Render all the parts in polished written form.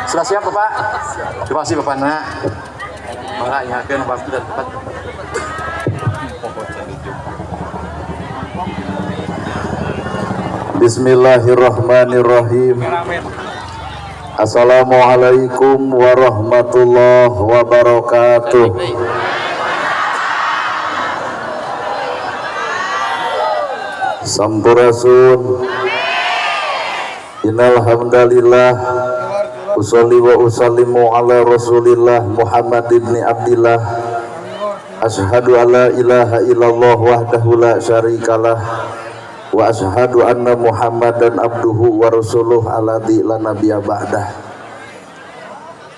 Sudah siap Bapak? Terima kasih Bapak nak. Mangga ingatkan waktu dan tempat. Bismillahirrahmanirrahim. Assalamualaikum warahmatullahi wabarakatuh. Sampurasun. Innal hamdalillah usolli wa usallimu ala Rasulillah Muhammad ibn Abdillah. Asyhadu alla ilaha illallah wahdahu la syarikalah wa asyhadu anna Muhammadan abduhu wa rasuluh alladzi la nabiyya ba'dah.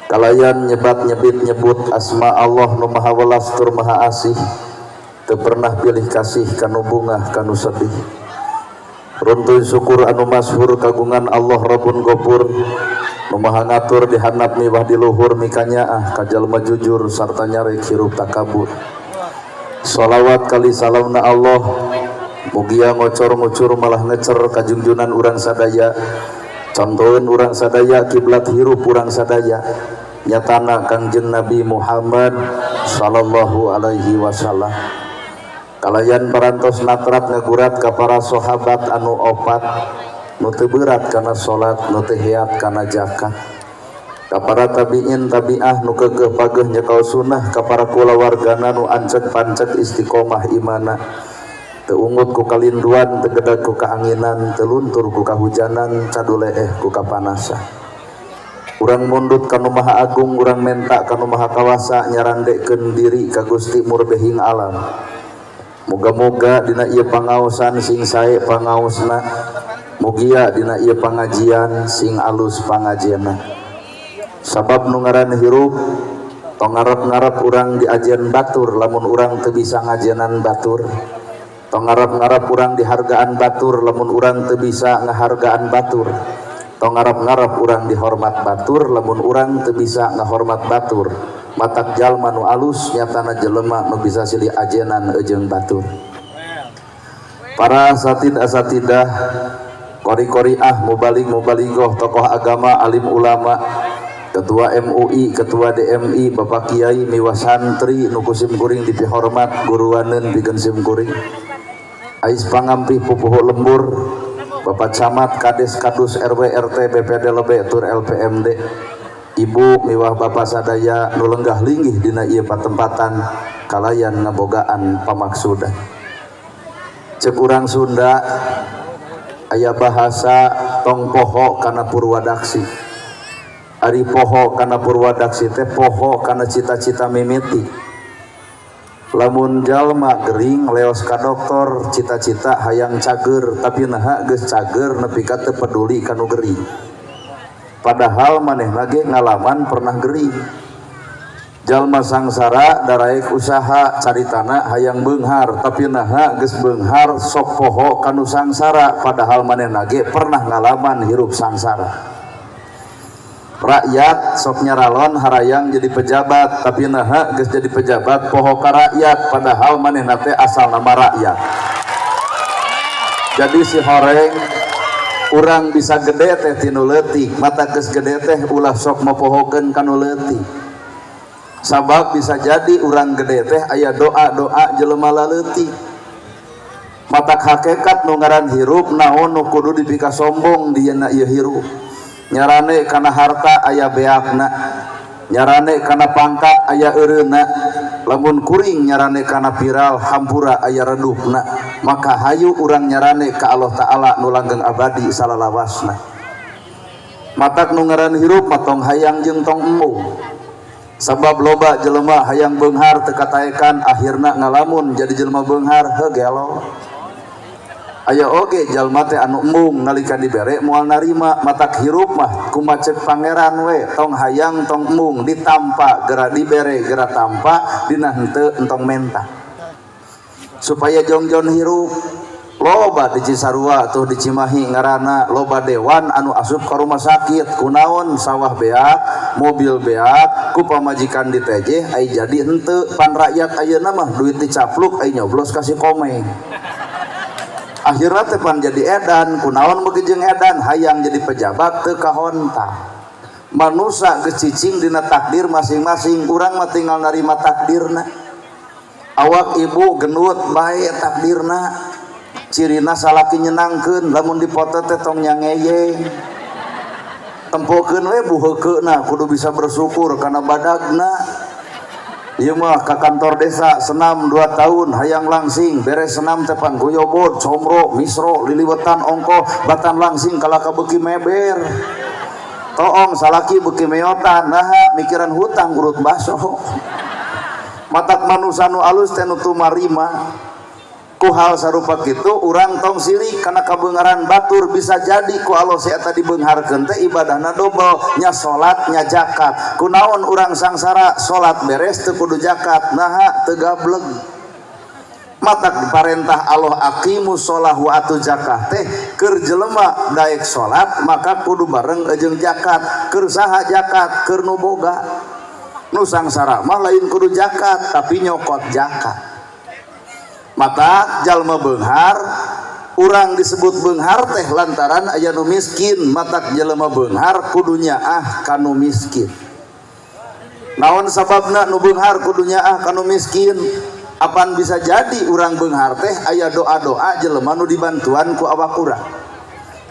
Kalayan nyebat-nyebit nyebut asma Allah nu maha welas tur maha asih, teu pernah pilih kasih kanu bungah kanu sedih. Runtun syukur anu masyhur kagungan Allah Rabbun Ghafur nu maha ngatur di handap miwah di luhur mikanyaah ka jalma jujur sarta nyarek hirup takabur. Shalawat kali salamna Allah mugia ngocor ngucur malah ngecer ka junjunan urang sadaya, contoheun urang sadaya kiblat hirup urang sadaya nyatana Kangjeng Nabi Muhammad sallallahu alaihi wasallam. Kalayan parantos natrat ngagurat ka para sahabat anu opat nu teu berat kana salat nu teu hiat kana zakat, ka para tabiin tabiah nu keugeuh pageuh nyekal sunnah, ka para kulawargana nu ancek pancek istiqomah imana, teu ungut ku kalinduan teu gedag ku kaanginan teu luntur ku kahujanan caduleeh ku kapanasan. Urang mundut kanu maha agung, urang menta kanu maha kawasa nyarandekeun diri ka Gusti murbehing alam. Moga-moga dina ieu pangaosan sing sae pangaosna, mugia dina ieu pangajian sing alus pangajianna. Sabab nu ngaran hirup tong ngarep-ngarep urang diajian batur lamun urang teu bisa ngajianan batur. Tong ngarep-ngarep urang dihargaan batur lamun urang teu bisa ngahargaan batur. Tong ngarep-ngarep urang dihormat batur lamun urang teu bisa ngahormat batur. Matak jalma nu alus nyatana jelema nu bisa silih ajenan ejeung batur. Para asatid asatidah, qori-qoriah, mubalig-mubalighah, tokoh agama, alim ulama, ketua MUI, ketua DMI, Bapak Kiai, miwah santri nu kusim kuring dipihormat, guruaneun pikeun sim kuring. Ais pangampih pupuh lembur, Bapak Camat, Kades, Kadus, RW, RT, BPD Lebe, Tur LPMD, Ibu miwah Bapak sadaya nu lenggah linggih dina ieu patempatan kalayan ngabogaan pamaksudan. Ceuk urang Sunda aya bahasa tong poho kana purwadaksi. Ari poho kana purwadaksi teh poho kana cita-cita mimiti. Lamun jalma gering leos ka dokter cita-cita hayang cager tapi naha geus cager nepi ka teu peduli kanu gering. Padahal maneh lagi ngalaman pernah gering. Jalma sangsara daraek usaha caritana hayang beunghar tapi naha geus beunghar sok poho kanu sangsara padahal maneh lagi pernah ngalaman hirup sangsara. Rakyat sok nyaralon harayang jadi pejabat tapi naha geus jadi pejabat poho ka rakyat padahal maneh teh asal nama rakyat. Jadi si horeng urang bisa gede teh tinu leutik, mata geus gede teh ulah sok mapohokeun kanu leutik. Sabab bisa jadi urang gede teh aya doa-doa jelema laleutik. Matak hakikat nu ngaran hirup naon nu kudu dipika sombong dieuna ieu hirup. Nyarane kana harta aya beakna, nyarane kana pangkat aya eureuna, lamun kuring nyarane kana viral hampura aya redupna, maka hayu urang nyarane ka Allah Ta'ala nu langgeng abadi salalawasna. Matak nu ngaran hirup matong hayang jeung tong embung. Sabab loba jelema hayang beunghar teu kataekan akhirna ngalamun jadi jelema beunghar hegelo. Aya oge jalma teh anu embung nalika dibere moal narima. Matak hirup mah kumacek pangeran we tong hayang tong embung ditampa geura dibere geura tampa dina henteu entong menta. Supaya jongjon hirup loba di Cisarua tuh di Cimahi ngaranna loba dewan anu asup ka rumah sakit kunaon sawah beak mobil beak ku pamajikan ditejeh ai jadi henteu pan rakyat ayeuna mah duit dicapluk ai nyoblos kasih komeng. Akhirnya tepan jadi edan kunaon beuki jeung edan hayang jadi pejabat teu kahonta manusia gecicing dina takdir masing-masing, urang mah tinggal narima takdirna. Awak ibu genut bae takdirna, cirina salaki nyenangkeun, lamun dipoto teh tong nyangeyeng. Tempokeun we buheukeuna kudu bisa bersyukur kana badagna. Ieu mah ka kantor desa senam 2 tahun hayang langsing, beres senam teh pangguyobot, somro, misro, liliwetan ongko, batan langsing kalaka beuki meber. Toong salaki beuki meotan, nah mikiran hutang urut baso. Matak manusia nu alus teh nu tumarima ku hal sarupa kitu, urang tong sirik kana kabeungaran batur, bisa jadi ku Allah eta dibeungharkeun teh ibadahna dobel, nya salat nya zakat. Kunaon urang sangsara salat beres teu kudu zakat, naha teu gableng. Matak diparentah Allah aqimus shalah wa atu zakat teh keur jelema daek salat maka kudu bareng jeung zakat. Keur saha zakat? Keur nu boga. Nu sangsara mah lain kudu zakat tapi nyokot zakat. Mata jalma beunghar, urang disebut beunghar teh lantaran aya nu miskin. Matak jalma beunghar kudu nyaah ka nu miskin. Naon sababna nu beunghar kudu nyaah ka nu miskin? Apaan bisa jadi urang beunghar teh aya doa-doa jelema nu dibantuan ku awak urang.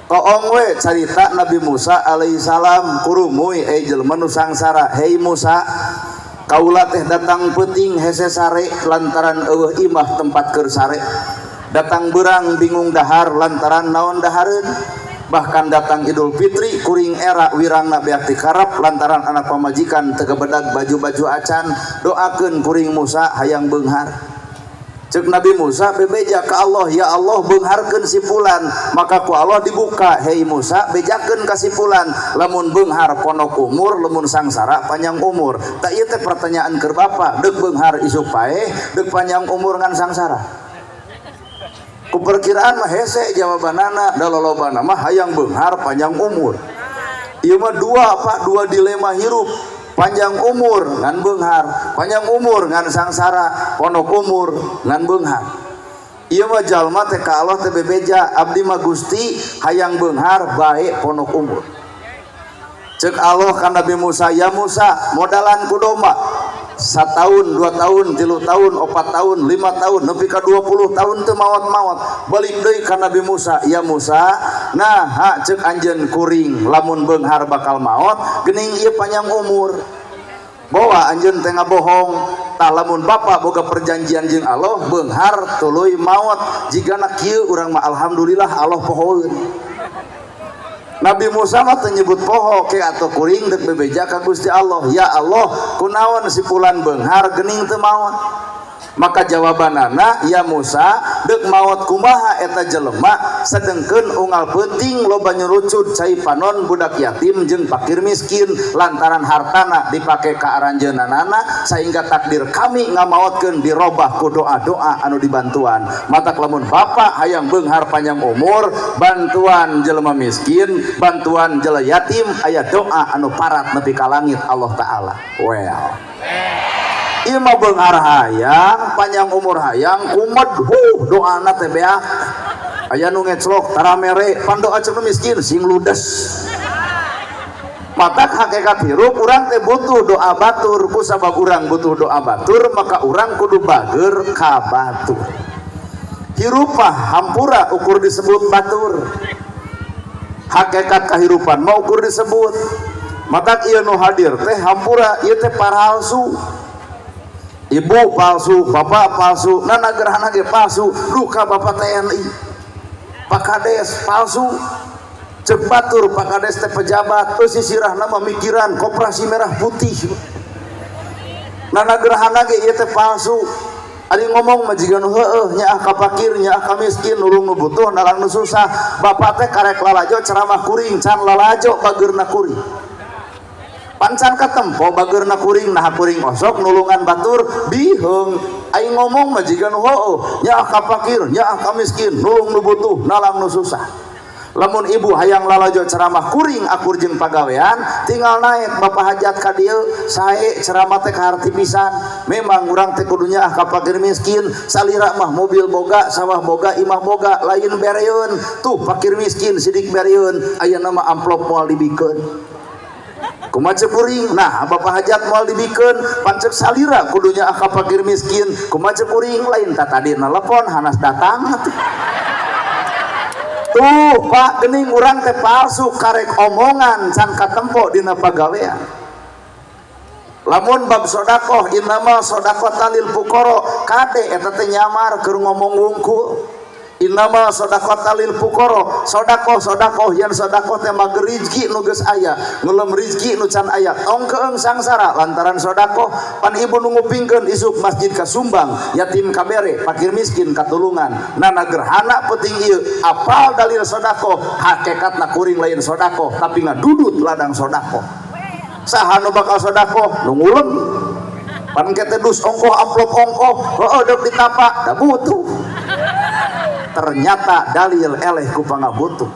Koong we carita Nabi Musa alaihissalam kurumuy jelema nu sangsara. Hei Musa, kaula teh datang peuting hese sare lantaran eueuh imah tempat keur sare. Datang berang bingung dahar lantaran naon dahareun. Bahkan datang Idul Fitri kuring era wirangna beak dikarap lantaran anak pamajikan teu bedag baju-baju acan. Doakeun kuring Musa hayang beunghar. Cek Nabi Musa bebeja ka Allah, ya Allah beungharkeun si fulan. Maka ku Allah dibuka, hei Musa bejakeun ka si fulan, lamun beunghar ponok umur, lamun sangsara panjang umur. Tak ieu teh pertanyaan keur Bapa, deuk beunghar isuk paeh, deuk panjang umur ngan sangsara. Ku perkiraan mah hese jawabanana, da lolobana mah hayang beunghar panjang umur. Ieu mah dua dilema hirup. Panjang umur ngan beunghar, panjang umur ngan sangsara, ponok umur ngan beunghar. Ieu mah jalma teh ka Allah teh bebeja, abdi mah Gusti hayang beunghar bae ponok umur. Cek Allah ka Nabi Musa, ya Musa modalan ku domba 1 tahun, 2 tahun, 3 tahun, 4 tahun, 5 tahun, nepi ka 20 tahun teu maot-maot. Balik deui ka Nabi Musa, ya Musa, nah cek anjeun kuring lamun beunghar bakal maot, geuning ieu panjang umur. Bawa anjeun teh ngabohong, tah lamun Bapa boga perjanjian jeung Allah beunghar tuluy maot. Jigana kieu urang mah alhamdulillah Allah pohoeun. Nabi Musa mah teu nyebut poho ke atau kuring deuk bebeja ka Gusti Allah, ya Allah kunaon si fulan beunghar geuning teu maot. Maka jawabanana, ya Musa deuk maot kumaha eta jelema sedengkeun unggal peuting loba nyurucut cai panon budak yatim jeung fakir miskin lantaran hartana dipake ka aranjeunanana sehingga takdir kami ngamaotkeun dirobah ku doa-doa anu dibantuan. Matak lamun Bapa hayang beunghar panjang umur, bantuan jelema miskin, bantuan jelema yatim, aya doa anu parat nepi ka langit Allah taala. Well, ieu mah beunghar hayang, panjang umur hayang, kumed doana teh beak. Aya nu ngeclok tara mere, pandoa cenah miskin sing ludes. Matak hakikat hirup urang teh butuh doa batur, ku sabab urang butuh doa batur maka urang kudu bager ka batur. Hirup mah hampura ukur disebut batur. Hakikat kahirupan mah ukur disebut. Matak ieu nu hadir teh hampura, ieu teh palsu. Ibu palsu, bapak palsu, nana gerhana ge palsu, duka bapak TNI, Pak Kades palsu, cek batur Pak Kades teh pejabat, terus sisirah nama mikiran koperasi merah putih, nana gerhana ge ieu teh palsu. Ari ngomong mah jiga nu heueuh nyaah ka fakir, nyaah ka miskin, nulung nu butuh, nalang nu susah. Bapak teh karek lalajo ceramah kuring, can lalajo bageurna kuring. Pancan katempo bageurna kuring, nah kuring osok nulungan batur biheung. Aing ngomong mah jiga nu heueuh nyaah ka fakir, nyaah ka miskin, nulung nu butuh, nalang nu susah. Lamun ibu hayang lalajo ceramah kuring akur jeung pagawean, tinggal naik bapak hajat ka dieu sae ceramah teh kaharti pisan. Memang urang teh kudu nyaah ka fakir miskin, salira mah mobil boga, sawah boga, imah boga, lain bereun. Tuh fakir miskin sidik bereun, aya nama amplop moal dibikeun. kumaha cekuring. Nah bapak hajat moal dibikeun pancek salira kudunya aka fakir miskin kumaha cekuring lain tak tadi nelpon hanas datang tuh Pak geuning urang teh palsu karek omongan can katempo dina pagawean. Lamun bab sodakoh innama sodakoh lil fuqara kade eta teh nyamar keur ngomong wungkul. Innama sodakoh lil fuqara sodakoh yang sodakoh teh mah rezeki nu geus aya ngeuleum rezeki nu can aya tong keung sangsara lantaran sodakoh pan ibu nu ngupingkeun isuk masjid kasumbang yatim kabere fakir miskin katulungan nana gerhana penting ieu apal dalil sodakoh hakikatna kuring lain sodakoh tapi ngadudut ladang sodakoh. Saha nu bakal sodakoh nu ngulem pan kete dus ongkoh amplop ongkoh heueuh deuk ditapak da butuh ternyata dalil eleh ku pangabutuh.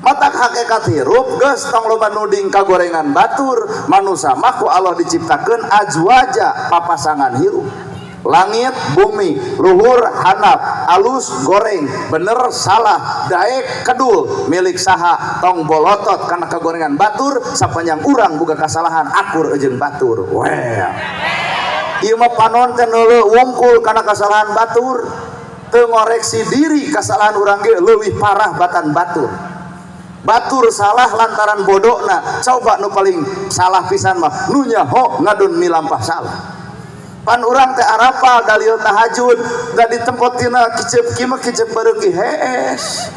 Matak hakikat hirup geus tong loba nuding kagorengan batur manusia mah ku Allah diciptakeun azwaja papasangan hirup langit bumi luhur handap alus goreng bener salah daek kedul milik saha tong bolotot karena kagorengan batur sapanjang urang boga kasalahan akur jeung batur weh ieu mah panon teh neuleuh wungkul karena kasalahan batur teu ngoreksi diri kasalahan urang ge leuwih parah batan batur. Batur salah lantaran bodona coba nu paling salah pisan mah nu nyaho ngadun milampah salah. Pan urang teh arapal dalil tahajud da ditempot tina kicep kieu mah kicep bareuki hees.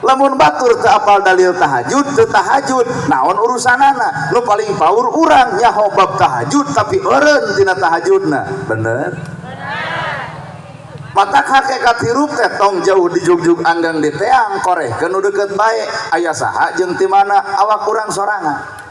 Lamun batur teu apal dalil tahajud teu tahajud naon urusanana nu paling paur urang nyaho bab tahajud tapi eureun tina tahajudna bener. Matak hakikat hirup teh tong jauh di jugjug anggang di teang korehkeun nu deukeut bae aya saha jeung ti mana awak urang sorangan.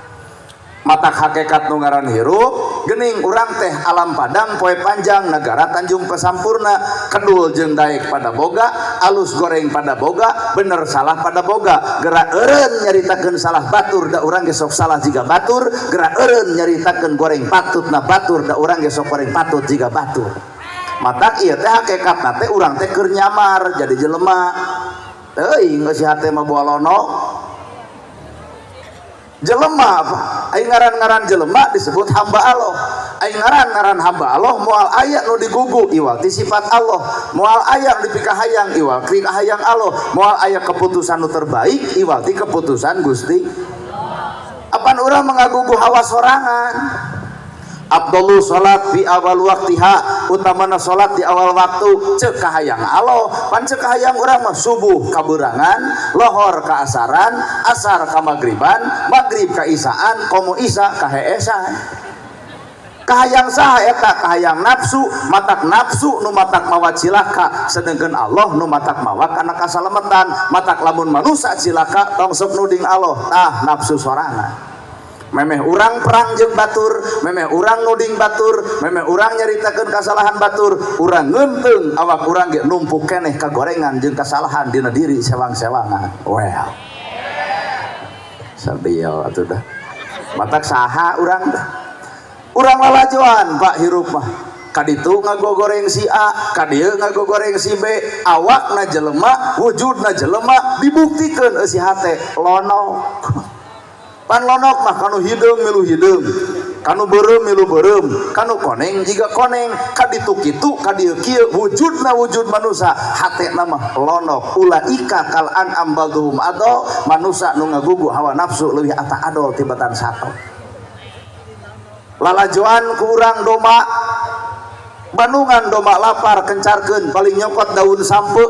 Matak hakikat nu ngaran hirup geuning urang teh alam padang poe panjang negara Tanjung Pesampurna kedul jeung daek pada boga alus goreng pada boga bener salah pada boga geura eureun nyaritakeun salah batur da urang ge sok salah jiga batur geura eureun nyaritakeun goreng patutna batur da urang ge sok goreng patut jiga batur. Matak ieu teh hakikatna teh urang teh keur nyamar jadi jelema teuing geus si hate mah boalono jelema apa aing ngaran-ngaran jelema disebut hamba Allah aing ngaran-ngaran hamba Allah moal aya nu digugu iwal ti sifat Allah moal aya nu dipikahayang iwal ti kahayang Allah moal aya keputusan nu terbaik iwal ti keputusan Gusti apan urang mengagugu hawa sorangan. Abdullah salat di awal waktiha utamana salat di awal waktu ceuk kahayang Allah pan ceuk kahayang urang mah subuh kaberangan lohor ka asaran asar ka magriban magrib ka isaan komo isa ka heesan kahayang saha eta kahayang nafsu nu matak mawa cilaka sedengkeun Allah nu matak mawa kana kasalametan matak lamun manusia cilaka tong sok nuding Allah tah nafsu sorangan. Memeh urang perang jeung batur, memeh urang nuding batur, memeh urang nyaritakeun kasalahan batur, urang ngeunteung awak urang ge numpuk keneh kagorengan jeung kasalahan dina diri sewang-sewangan. Well. Sabieu atuh dah. Matak saha urang teh? Urang lalajoan Pak hirup mah. Kaditu ngagogoreng si A, kadieu ngagogoreng si B, awakna jelema, wujudna jelema dibuktikeun si hate lonok. Pan lonok mah kanu hideung milu hideung kanu beureum milu beureum kanu koneng jiga koneng kaditu kitu kadieu kieu wujudna wujud manusia hatena mah lonok ulaika kal an'am balduhum ado manusia nu ngagugu hawa nafsu leuwih ata adol tibatan sato lalajoan ku urang doma bandungan doma lapar kencarkeun paling nyokot daun sampeu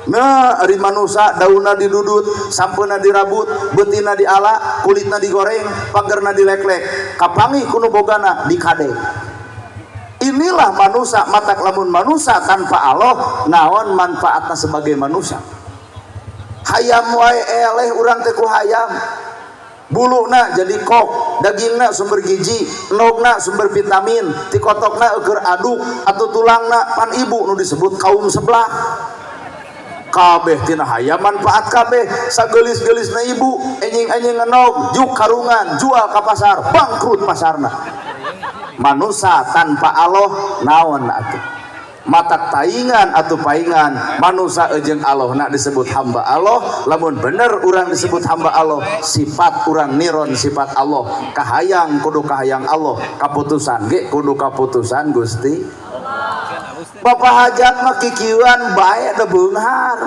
nah ari manusia daunna didudut sampeuna dirabut beutina diala kulitna digoreng pagerna dileklek kapangi kuno bogana dikade inilah manusia matak lamun manusia tanpa Allah naon manfaatna sebagai manusia hayam wae eleh urang teh ku hayam buluna jadi kok dagingna sumber gizi nogna sumber vitamin tikotokna eukeur aduk atau tulangna pan ibu nu disebut kaum sebelah kabeh tina hayam manfaat kabeh sagelis-gelisna ibu enjing-enjing ngenog juk karungan jual ka pasar bangkrut pasarna manusia tanpa Allah naon atuh matak taingan atau paingan manusia jeung Allah nak disebut hamba Allah. Lamun bener orang disebut hamba Allah, sifat orang niron sifat Allah. Kahayang kudu kahayang Allah, kaputusan ge kudu kaputusan Gusti. Bapak hajat mah kikieuan bae da beunghar.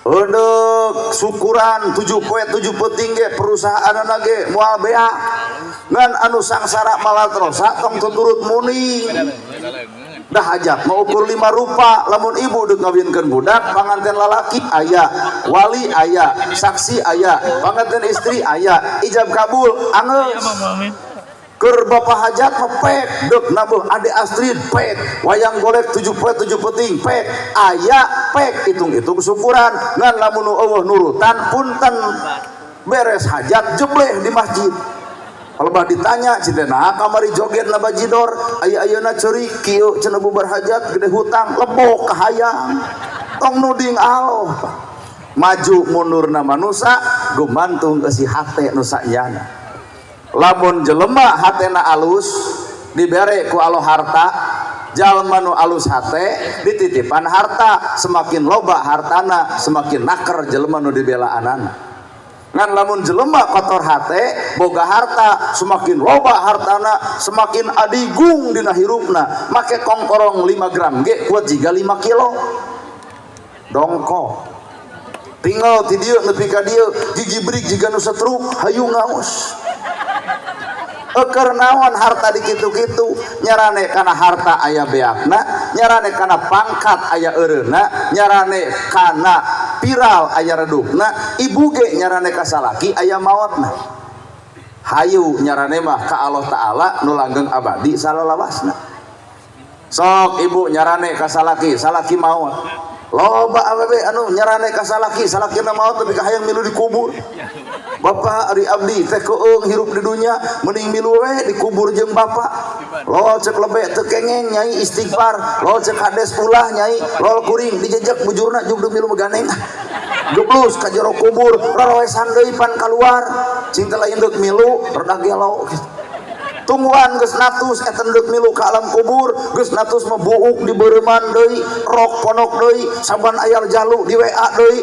Untuk syukuran 7 poe 7 peuting ge perusahaan ge moal bea ngan anu sangsara malatrosa tong tuturut muni. Dah hajat mau ukur 5 rupa. Lamun ibu deuk ngawinkeun budak, panganten lalaki aya, wali aya, saksi aya, panganten istri aya, ijab kabul angeus. Keur bapak hajat mah pek deuk nabuh ade Astrid pek, wayang golek 7 poe 7 peuting pek, aya pek hitung-hitung syukuran ngan lamun eueuh nurutan punten beres hajat jebleh di masjid. Kalau bah ditanya cidena kamari joget na bajidor aya-ayeuna ceurik kieu cenah bubar hajat gede hutang lebok kahayang tong nuding Allah. Maju mundurna manusia gumantung ke si hate nu sanyana. Lamun jelema hatena alus dibere ku Allah harta, jalma nu alus hate dititipan harta, semakin loba hartana semakin naker jelema nu dibelaanana. Ngan lamun jelema kotor hate boga harta, semakin loba hartana semakin adigung dina hirupna. Make kongkorong 5 gram ge kuat jiga 5 kilo dongko tinggal ti dieu nepi ka dieu gigi brik jiga nu satruk hayu ngaos. Eker naon harta dikitu-kitu, nyarane kana harta aya beakna, nyarane kana pangkat aya eureuna, nyarane kana viral aya redupna, ibu ge nyarane ka salaki aya maotna. Hayu nyarane mah ka Allah Ta'ala nu langgeng abadi salalawasna. Sok ibu nyarane ka salaki, salaki maot. Loba awewe anu nyarane ka salaki, salakina maot tapi kahayang milu dikubur. Bapak ari abdi teh keung hirup di dunia mending milu we dikubur jeung bapak. Lol cek lebe teu kengeng nyai istighfar, lol cek hades ulah nyai, lol kuring dijejak bujurna jeung milu meganeng. Geblus ka jero kubur, raroesan deui pan kaluar. Cinta lain deuk milu redah gelo. Tungguan geus natus eta deuk milu ka alam kubur, geus natus mah buuk di beureman deui, rok ponok deui, saban aya jalu di WA deui,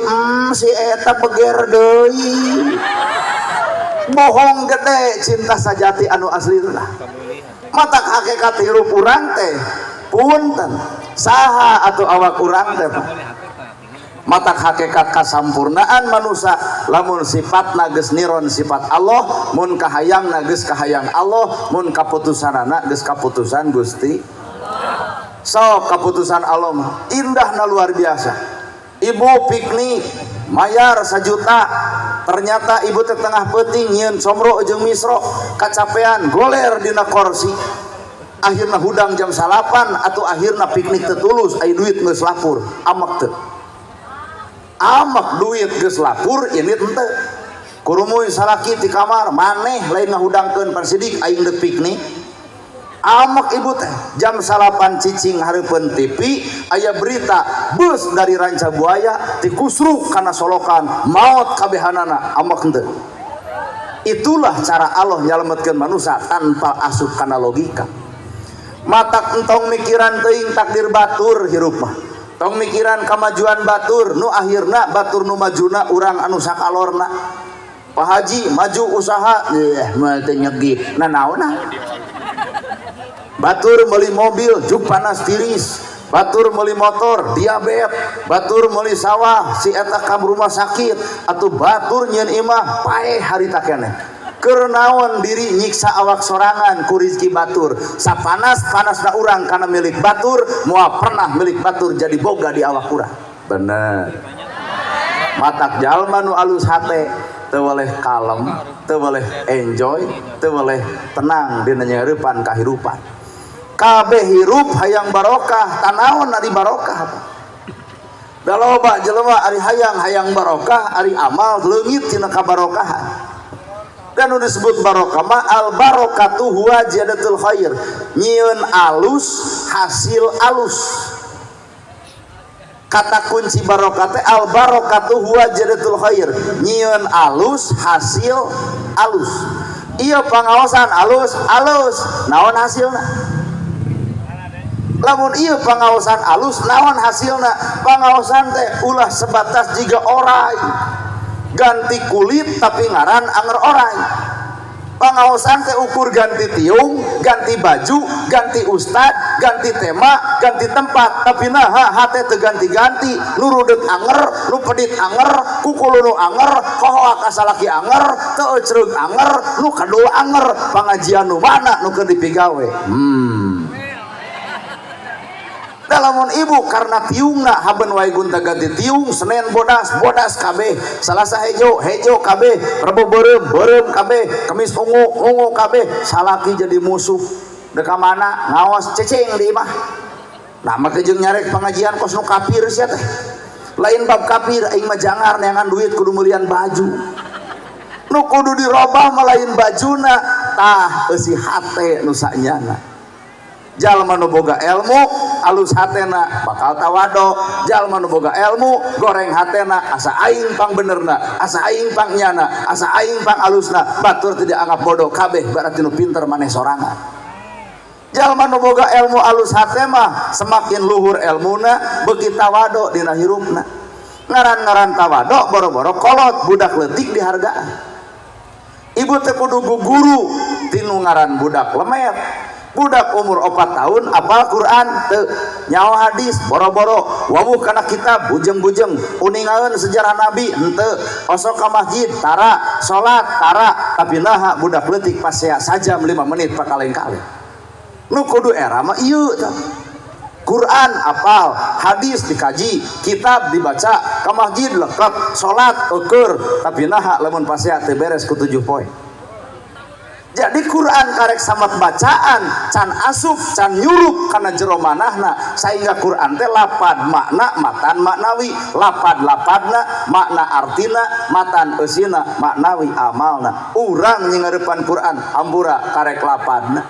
si eta beger deui. Bohong gede cinta sajati anu aslina. Matak hakikat hirup urang teh punten saha atau awak urang teh. Matak hakikat kasampurnaan manusia lamun sifatna geus niron sifat Allah, mun kahayangna geus kahayang Allah, mun kaputusanana geus kaputusan Gusti. So kaputusan Allah mah indahna luar biasa. Ibu piknik mayar 1 juta, ternyata ibu tengah peuting nyieun somro jeung misro kacapean goler dina kursi. Akhirna hudang jam 8 atau akhirna piknik teu tulus aya duit geus lapur amak teu. Amak duit geus lapur ini teu. Kurumuy salaki ti kamar maneh lain ngahudangkeun parsidik aing deuk piknik. Amak ibu teh jam 8 cicing hareupeun TV aya berita bus dari Ranca Buaya dikusruk kana solokan maut kabehanana amak henteu. Itulah cara Allah nyalametkeun manusia tanpa asup kana logika. Matak entong mikiran teuing takdir batur hirup mah. Tong mikiran kamajuan batur nu akhirna batur nu majuna urang anu sakalorna. Pak Haji maju usaha moal teu nyegit nanaonna. Batur meuli mobil juk panas tiris, batur meuli motor diabetes, batur meuli sawah si eta ka rumah sakit, atuh batur nyieun imah paeh harita keneh. Keur naon diri nyiksa awak sorangan ku rezeki batur. Sapanas-panasna urang kana milik batur, moal pernah milik batur jadi boga di awak urang. Bener. Matak jalma nu alus hate teu boleh kalem, teu boleh enjoy, teu boleh tenang dina nyareupan kahirupan. Kabeh hirup hayang barokah, tanaon ari barokah. Da loba jelema ari hayang barokah, ari amal leungit tina kabarokahan. Dan udah disebut barokah mah al barokatu huwa jadatul khair, nyieun alus hasil alus. Kata kunci barokah teh al barokatu huwa jadatul khair, nyieun alus hasil alus. Iya pangaosan alus naon hasilna? lamun ieu pangaosan alus naon hasilna? Pangaosan teh ulah sebatas jiga orai ganti kulit tapi ngaran anger orai. Pangaosan teh ukur ganti tiung, ganti baju, ganti ustad, ganti tema, ganti tempat, tapi naha hate teu ganti-ganti, nu rudet anger, nu pedit anger, kukulu nu anger, kohoa kasalaki anger, teu cereug anger, nu kadul anger, pangajian nu mana nu keur dipigawe. Dalamun ibu karena tiungna haben wae gunta ganti tiung, Senin bodas kabeh, Salasa hejo kabeh, Rebo beureum kabeh, Kamis ungu kabeh, salaki jadi musuh. Deka mana ngaos cecing di imah. Nah make jeung nyarek pengajian kos nu kafir sia teh. Lain bab kafir aing mah jangar neangan duit kudu meuliean baju. Nu kudu dirobah mah lain bajuna, tah eusi hate nu sanyana. Jalma nu boga ilmu alus hatena bakal tawado, jalma nu boga ilmu goreng hatena asa aing pang benerna, asa aing pang nyana, asa aing pang alusna, batur tidak anggap bodoh kabeh berarti nu pinter maneh sorangan. Jalma nu boga ilmu alus hate mah semakin luhur ilmuna beuki tawado dina hirupna. Ngaran-ngaran tawado boro-boro kolot budak leutik dihargaan. Ibu teh kudu guru tinu ngaran budak lemet. Budak umur 4 tahun apal Quran teu nyaho hadis boro-boro wawuh kana kitab bujeng-bujeng uningaeun sejarah Nabi henteu osok ka masjid tara salat tara tapi naha budak leutik pasea sajam 5 menit pakaleng-kaleng nu kudu era mah ieu tah Quran apal hadis dikaji kitab dibaca ka masjid lengkap salat eukeur tapi naha lamun pasea teu beres ku 7 poe. Jadi Quran karek samat bacaan can asup can nyurup karena jero manahna sehingga Quran teh lapad makna matan maknawi lapad lapadna makna artina matan eusina maknawi amalna urang nyingareupan Quran ambura karek lapadna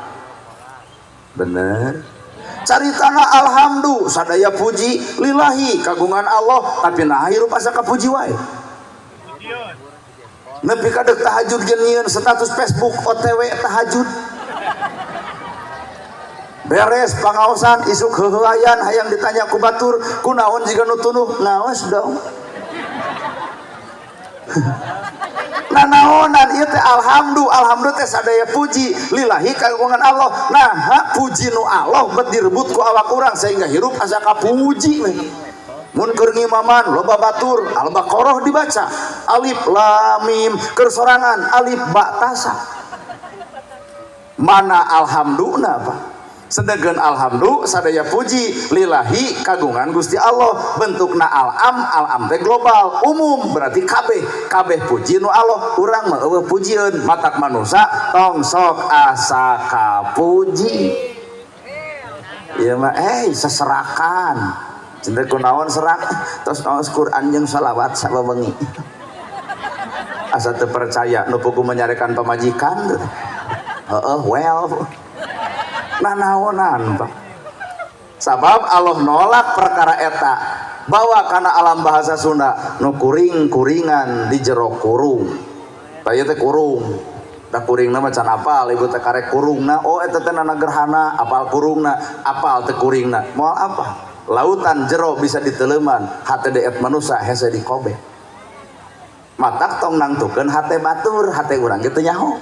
bener caritana alhamdulillah sadaya puji lillahi kagungan Allah tapi nah hirup asa kapuji wae. Nepi kadek tahajud geunian status Facebook OTW tahajud beres pangaosan isuk heuheuayan hayang ditanya ku batur kunaon jiga nu tunuh ngaos dong. Nanaonan ieu teh alhamdulillah teh sadaya puji lillahi kagungan Allah. Nah puji nu Allah bet direbut ku awak urang sehingga hirup asa kapuji we. Mun keur ngimaman loba batur Al-Baqarah dibaca alif lam mim keur sorangan alif ba tasa mana alhamdulillah apa sedegeun alhamdulillah sadaya puji lillahi kagungan Gusti Allah bentukna alam teh global umum berarti kabeh puji nu Allah urang mah eueuh pujieun matak manusia tong sok asa kapuji ieu mah seserakan cenderung kunaon serak tos naos Quran jeung salawat sababengi asa teu percaya nu puguh menyarekan pamajikan well nanaonan Pak sabab Allah nolak perkara eta bawa kana alam bahasa Sunda nu kuring-kuringan di jero kurung tah ieu teh kurung da kuringna mah can apal ibu teh karek kurungna oh eta teh nana gerhana apal kurungna apal teh kuringna moal apa lautan jero bisa diteleman hate deet manusia hese dikobe matak tong nangtukeun hate batur hate urang kitu nyaho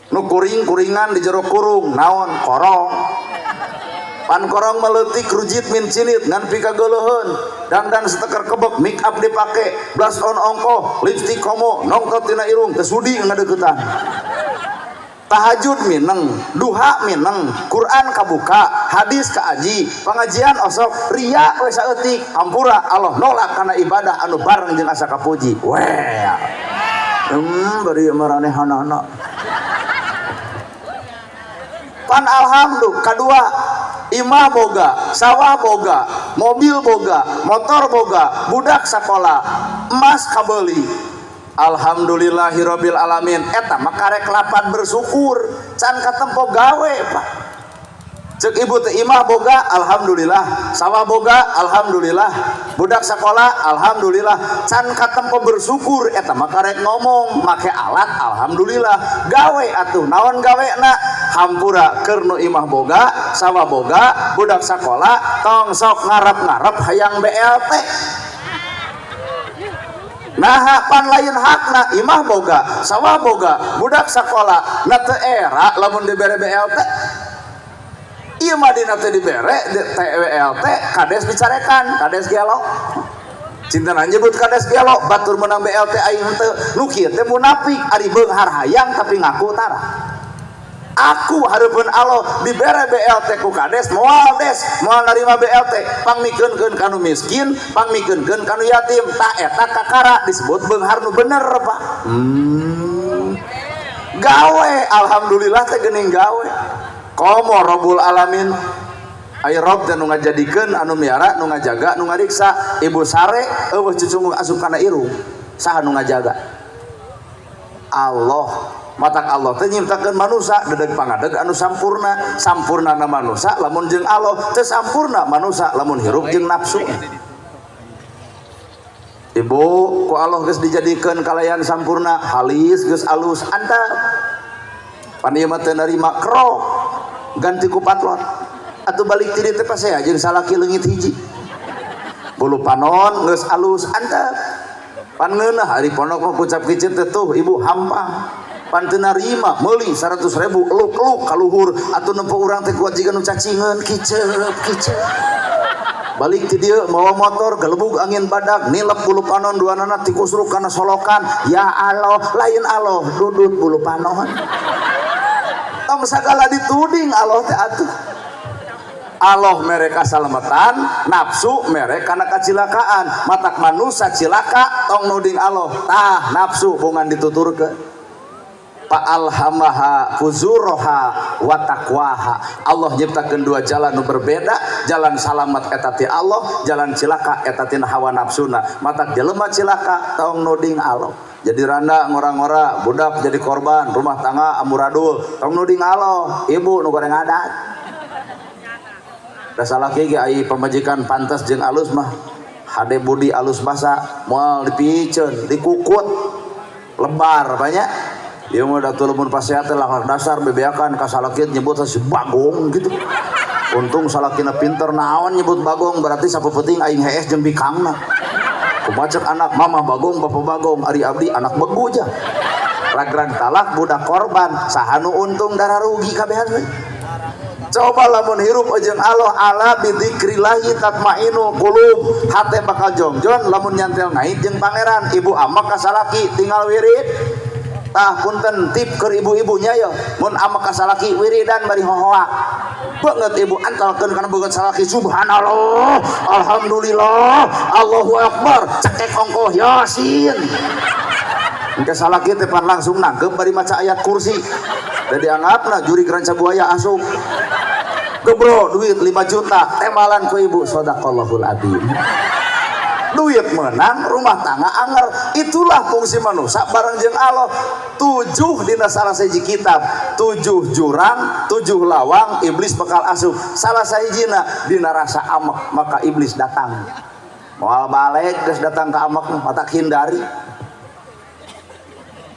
nu kuring-kuringan di jero kurung naon korong pan korong meleutik rujit min cilit ngan pika geuleuheun dandan setekar kebek make up dipake blush on ongkoh lipstick komo nongkot tina irung teu sudi ngadeuketan tahajud mineng, duha mineng, Quran kabuka, hadis kaaji, pengajian osok, ria we saeutik, hampura Allah nolak karena ibadah anu bareng jeung asa kapuji. Weh. Bari maranehanana. Pan alhamdulillah kadua imah boga, sawah boga, mobil boga, motor boga, budak sakola, emas kabeuli. Alhamdulillahirabbil alamin eta mah karek lapan bersyukur can katempo gawe Pak ceuk ibu teh imah boga alhamdulillah sawah boga alhamdulillah budak sakola alhamdulillah can katempo bersyukur eta mah karek ngomong make alat alhamdulillah gawe atuh naon gawena hampura keur nu imah boga sawah boga budak sakola tong sok ngarep-ngarep hayang BLT. Nah pan lain hakna imah boga sawah boga budak sakola na teu era lamun dibere BLT. Ieu mah dina teu dibere TWLT kades dicarekan kades gelo. Cinta nyebut kades gelo batur menang BLT aing teu nu kieu teh munafik ari beunghar hayang tapi ngaku tara. Aku hareupeun Allah dibere BLT ku kades moal narima BLT pangmikeunkeun kanu miskin pangmikeunkeun kanu yatim tah eta kakara disebut beunghar nu bener Pak. Gawe alhamdulillah teh geuning gawe komo Rabbul Alamin ai Rob teh nu ngajadikeun anu miara nu ngajaga nu ngariksa ibu sare eueuh cucu asup kana irung saha nu ngajaga Allah. Matak Allah teh nyiptakeun manusia dedeg pangadeg anu sampurna sampurnana manusia lamun jeung Allah teu sampurna manusia lamun hirup jeung nafsu. Ibu ku Allah geus dijadikeun kalayan sampurna halis geus alus antap pan ieu mah teu narima krok ganti ku patlot atuh balik ti dieu teh pasea jeung salaki leungit hiji bulu panon geus alus antap pan ngeunah hari pondok mah kucap kicit teh tuh ibu hampang pan teu narima meuli 100.000 eluk-eluk ka luhur atuh nempo urang teh kuat jiga nu cacingeun kicep balik ti dieu mawa motor galebug angin badak nilep bulu panon duanana ti kusruk kana solokan ya Allah lain Allah dudut bulu panon tong sagala dituding Allah teh atuh Allah mere kasalamatan nafsu mere kana kacilakaan matak manusia cilaka tong nuding Allah tah nafsu bungan dituturkeun fa'alhamaha fuzuraha wa taqwaha. Allah nyiptakeun dua jalan nu berbeda, jalan salamat eta ti Allah, jalan cilaka eta tina hawa nafsuna. Matak jelema cilaka tong nuding Allah. Jadi randa ngora-ngora budak jadi korban rumah tangga amburadul tong nuding Allah, ibu nu goreng adat. Da salaki ge ai pamajikan pantes jeung alus mah hade budi alus basa moal dipikeun, dikukut lebar banyak. Ieu mah da tulumun pasehat teh lahar dasar bebeakan ka salakieun nyebut si bagong gitu. Untung salakina pinter naon nyebut bagong berarti sapeuting aing hees jeung bikangna. Kumacek anak mama bagong bapa bagong ari abdi anak begu ja. Ragrag talak budak korban saha nu untung dara rugi kabehan we. Coba lamun hirup jeung Allah ala bidzikrillahi tatmainul qulub hate bakal jongjon lamun nyantel naik jeung pangeran ibu amak ka salaki tinggal wirid. Tah punten tip keur ibu-ibunya ya mun amak ka salaki wiridan bari hohoa banget ibu antalkeun kana beungeut salaki subhanallah alhamdulillah Allahu akbar cekek ongkoh yasin engke salaki teh pan langsung nanggep bari maca ayat kursi da dianggapna juri keranca buaya asup gebro duit 5 juta temalan ku ibu sadaqallahul adzim duit menang rumah tangga anger. Itulah fungsi manusia bareng jeung Allah. 7 dina salah sahiji kitab 7 jurang 7 lawang iblis bakal asup salah sahijina dina rasa amek maka iblis datang moal balik geus datang ka amek mata hindari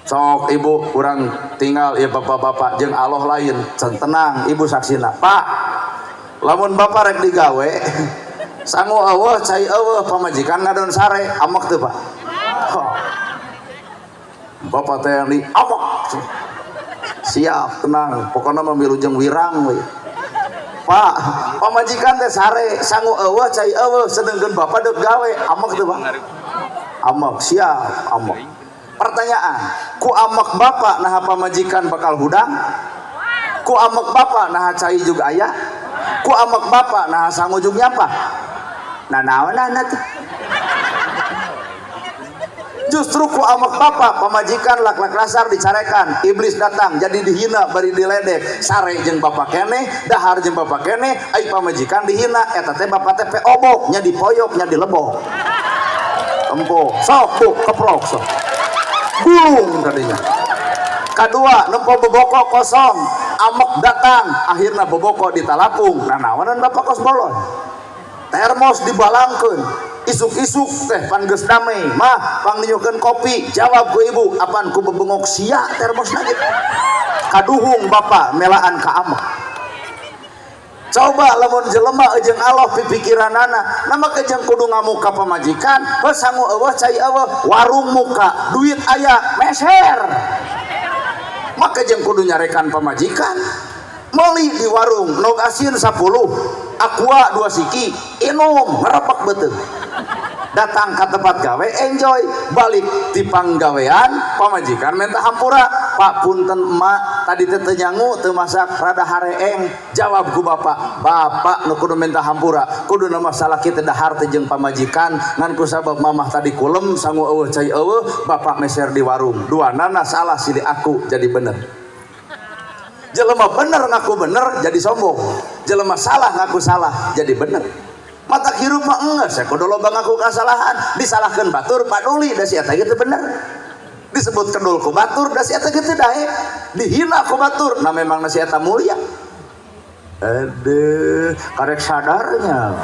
sok ibu urang tinggal ya bapak-bapak jeung Allah lain tenang ibu saksina Pak lamun bapak rek digawe sangu eueuh cai eueuh pamajikan ngadon sare amek teu Pak bapak teh yang di amek siap tenang pokoknya mamilu jeung wirang we Pak pamajikan teh sare sangu eueuh cai eueuh sedengkeun bapak deuk gawe amek teu Pak amek siap amek pertanyaan ku amek bapak nah pamajikan bakal hudang ku amek bapak nah cai juga aya ku amek bapak nah sangu juga nyapa nah naon teh justru ku amek bapak pamajikan lak-lak dasar dicarekan iblis datang jadi dihina bari diledek sare jeung bapak keneh dahar jeung bapak keneh ai pamajikan dihina eta teh bapak teh obok nya dipoyok nya dilebok empo sok bu keprok sok gulung tadinya kadua nempo boboko kosong amek datang akhirna boboko ditalapung nah naonan bapak kos bolon termos dibalangkeun isuk-isuk teh pan geus damai mah pang ninyukeun kopi jawab ku ibu apaan ku bebengok sia termos lagi kaduhung bapak melaan ka amah. Coba lamun jelema jeung Allah pipikiranana nama kejeng kudu ngamuka pamajikan geus sangu eueuh cai eueuh warung muka duit aya meser maka jeung kudu nyarekan pamajikan meuli di warung nog asin 10 aqua 2 siki inum ngerebek beuteuh datang ke tempat gawe enjoy balik di panggawean pamajikan minta hampura Pak punten emak tadi teh nyangu teu masak rada hareeng jawab ku bapak nu kudu minta hampura kudu masalah kitu dahar teh jeung pamajikan ngan ku sabab mamah tadi kulem sangu eueuh cai eueuh bapak meser di warung duanana salah silih aku jadi bener jelema bener ngaku bener jadi sombong jelema salah ngaku salah jadi bener mata hirup mah enggeus ya kudu loba ngaku kasalahan disalahkeun batur paduli da si eta kitu bener disebut kendul ku batur da si eta kitu dae dihina ku batur nah memang si eta mulia aduh karek sadarnya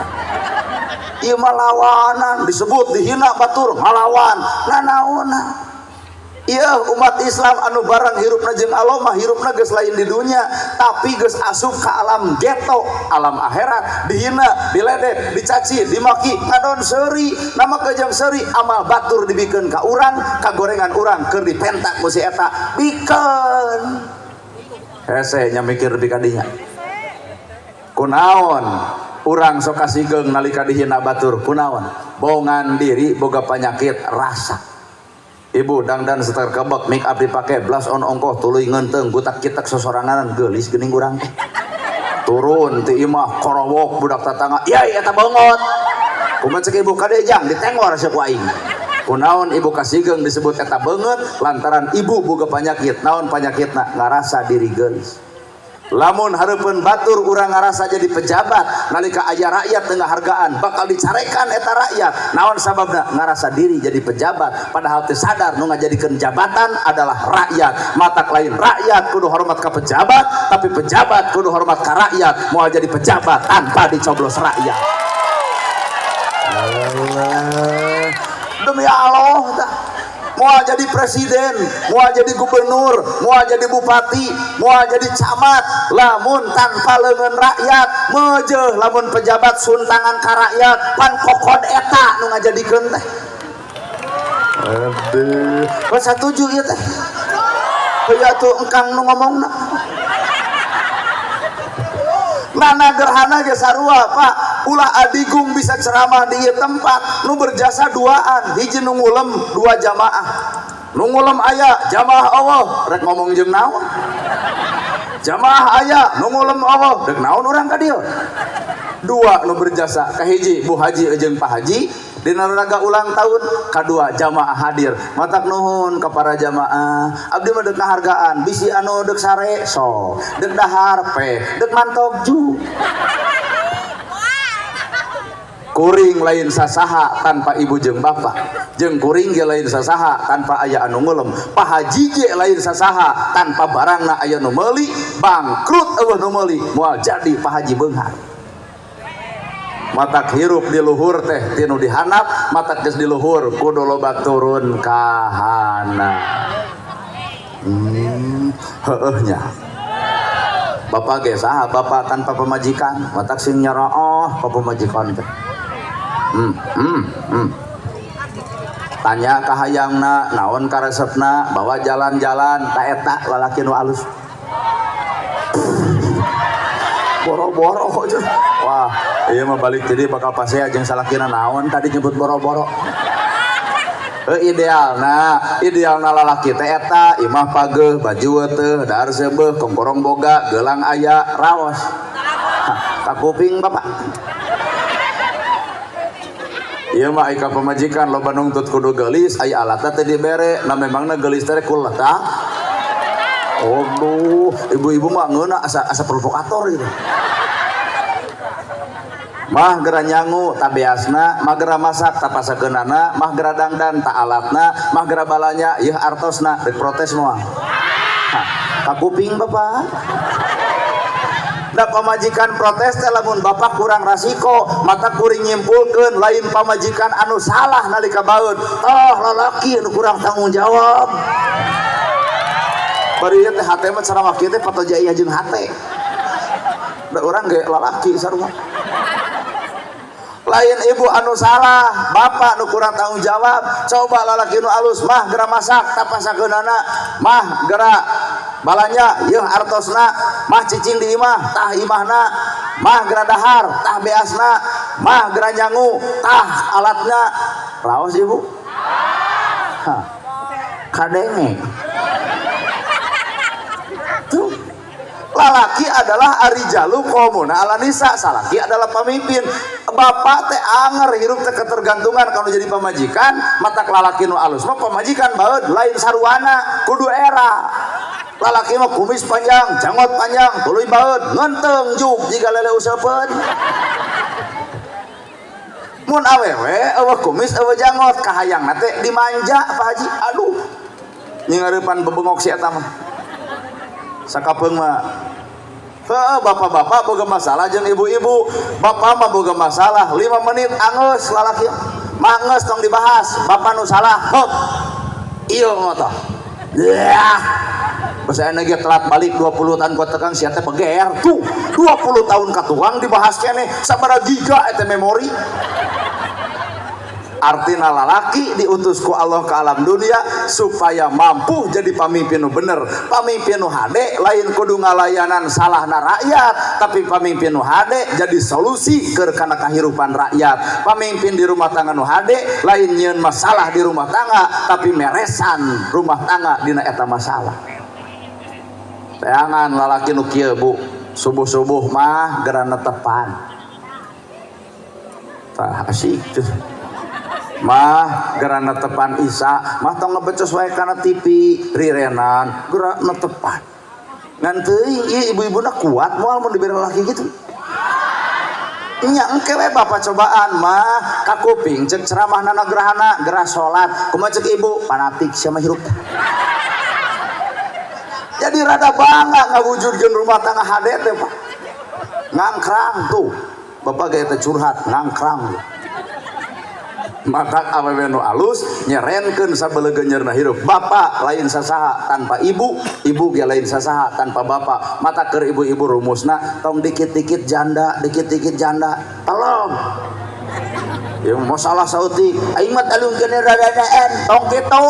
ieu mah lawanan disebut dihina batur ngalawan nanaonna iya umat Islam anu barang hirupna jeung Allah mah hirupna geus lain di dunia tapi geus asup ka alam geto alam akhirat dihina diledek dicaci dimaki ngadon seuri nama kejang seuri amal batur dibikeun ka urang kagorengan urang keur dipentak ku si eta bikeun hese nya mikir deui kadinya kunaon urang sok kasigeng nalika dihina batur kunaon bohongan diri boga penyakit rasa ibu dangdan setar kebak make up dipake blas on ongkoh tuluy ngenteng gutak-kitak sosorangan geulis geuning urang turun ti imah korowok budak tatangga yai eta beungot kumaha cek ibu kadejang ditengor sia ku aing kunaon ibu kasigeng disebut eta beungeut lantaran ibu boga penyakit naon penyakitna ngarasa diri geulis lamun hareupeun batur urang ngarasa jadi pejabat nalika aya rakyat tengah hargaan bakal dicarekan eta rakyat naon sababna ngarasa diri jadi pejabat padahal teu sadar nu ngajadikeun jabatan adalah rakyat matak lain rakyat kudu hormat ka pejabat tapi pejabat kudu hormat ka rakyat moal jadi pejabat tanpa dicoblos rakyat Allah demi Allah tah moal jadi presiden, moal jadi gubernur, moal jadi bupati, moal jadi camat, lamun tanpa leungeun rakyat, meujeuh lamun pejabat suntangan ka rakyat, pan kokod eta nu ngajadikeun teh. Aduh, geus satuju ieu teh. Heuh atuh engkang nu ngomongna. Nana gerhana ge sarua Pak ulah adigung bisa ceramah di ieu tempat nu berjasa duaan hiji nu ngulem dua jamaah nu ngulem aya jamaah Allah rek ngomong jeung naon jamaah aya nu ngulem Allah rek naon urang ka dieu dua nu berjasa kahiji Bu Haji jeung Pak Haji dina raga ulang tahun kadua jamaah hadir matak nuhun ka para jamaah abdi mah deuk ngahargaan bisi anu deuk sare so deuk dahar pe deuk mantog ju kuring lain sasaha tanpa ibu jeung bapak jeung kuring ge lain sasaha tanpa aya anu ngulem Pak Haji ge lain sasaha tanpa barangna aya nu meuli bangkrut eueuh nu meuli moal jadi Pak Haji beunghar matak hirup di luhur teh tinu dihanap matak geus di luhur kudu loba turun ka handap heueuh nya bapak ge saha bapak tanpa pemajikan matak sing nyarooh ka pemajikan teh tanya ka hayangna naon ka resepna bawa jalan-jalan ta eta lalaki nu alus boro-boro wah iya mah balik jadi bakal pasea jeung salakina naon tadi nyebut boro-boro idealna lalaki teh eta imah pageuh baju teu dahar seubeuh kongkorong boga geulang aya raos ka kuping bapak ieu mah aya pemajikan loba nuntut kudu geulis aya alatna teh dibere na memangna geulis teh kulah tah oh ibu-ibu mah ngeuna asa provokator gitu mah gera nyangu tabeasna mah gera masak tapasakeunana mah gera dangdan ta alatna mah gera balanya ieu artosna rek protes moal ka kuping bapak da pamajikan protes teh lamun bapak kurang rasiko mata kuring nyimpulkeun lain pamajikan anu salah nalika baeud toh lalaki anu kurang tanggung jawab bari teh hate mah cara waktu teh foto jaya jeung hate da urang ge lalaki sarua lain ibu anu salah bapak nu kurang tanggung jawab coba lalaki nu alus mah gera masak tapasakeunana mah gera balanya yeuh artosna mah cicing di imah tah imahna mah gera dahar tah beasna mah gera nyangu tah alatna raos ibu kadenge tuh lalaki adalah arijalu qomuna ala nisa salaki adalah pemimpin bapak teh anger hirup teh ketergantungan kalau jadi pemajikan mata lalaki nu alus mah pemajikan baeud lain saruana kudu era lalaki mah kumis panjang janggot panjang tuluy baeud ngenteng juk jika lele useupeun mun awewe eueuh kumis eueuh janggot kahayangna teh dimanja Pak Haji aduh nyingeurepan bebengok si eta mah sakapeung mah bapak-bapak boga masalah jeung ibu-ibu bapak mah boga masalah 5 menit angeus lalaki mah geus tong dibahas bapak nu salah hop ieu ngotoh yah basa ana ge telat balik 20 tahun ku tekan sia teh beger tuh 20 tahun ka tukang dibahas keneh sabaraha giga eta memori artina lalaki diutus ku Allah ke alam dunia supaya mampu jadi pamimpin nu bener pamimpin nu hade lain kudu ngalayanan salahna rakyat tapi pamimpin nu hade jadi solusi ke kana kahirupan rakyat pamimpin di rumah tangga nu hade lain nyieun masalah di rumah tangga tapi meresan rumah tangga dina eta masalah teangan lalaki nu kieu Bu subuh-subuh mah gera netepan tah asik tuh mah gera netepan Isa mah tong ngebecos wae kana TV rirenan gera netepan ngan teuing ieu ibu-ibuna kuat moal mun dibere laki gitu nya engke we bapak cobaan mah ka kuping ceuk ceramahna gerahana gerah salat kumaha ceuk ibu fanatik sia mah hirup jadi rada bangga ngawujudkeun rumah tangga hade teh Pak ngangkrang tuh bapak ge teh curhat ngangkrang maka awewe nu alus nyerenkeun sabeulegeunyeurna hirup bapak lain sasaha tanpa ibu ibu ge lain sasaha tanpa bapak mata keur ibu-ibu rumusna tong dikit-dikit janda dikit-dikit janda tolong ya masalah sautik aing mah talungkeun radadaan tong kitu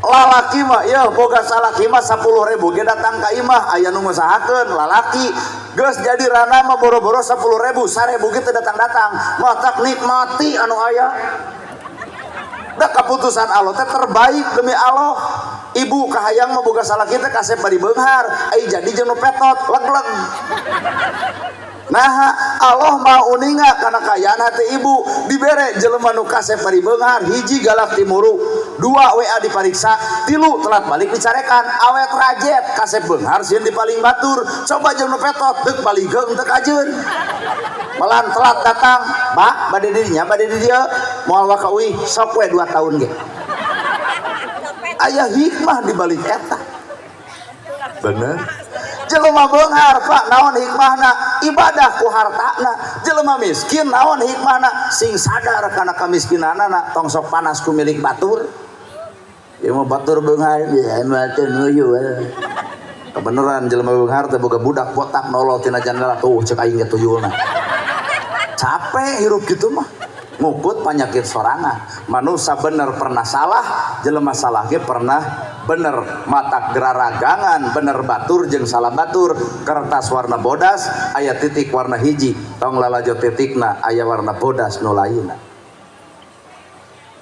lalaki mah ya boga salaki mah 10.000 ge datang ka imah aya nu ngusahakeun lalaki geus jadi rana mah boro-boro 10.000 1000 ge teu datang-datang matak nikmati anu aya da keputusan Allah teh terbaik demi Allah ibu kahayang mah boga salaki teh kasep bari beunghar ai jadi jeung nu petot leg-leg nah Allah mau uninga karena kayaan hati ibu dibere jelema nu kasep bari beunghar hiji galak timuru 2 WA dipariksa 3 telat balik dicarekan awet rajet kasep beunghar sieun dipaling batur coba jeung nu petot deuk baligeung teu kajeun malan telat datang Pak bade dirinya bade di dieu moal waka uih sok we 2 tahun ge aya hikmah di balik eta bener jelema beunghar Pak naon hikmahna ibadah ku hartana jelema miskin naon hikmahna sing sadar kana kamiskinanana tong sok panas ku milik batur ieu mah batur beunghar ya mah teu nuyu kebeneran jelema beunghar teh boga budak botak nolol tina jandala tuh ceuk aing ge tuyulna capek hirup kitu mah nguput penyakit sorangan manusia bener pernah salah jelema salah ge pernah bener mata geraragangan bener batur jeung salah batur kertas warna bodas aya titik warna hiji tong lalajo titikna aya warna bodas nu lainna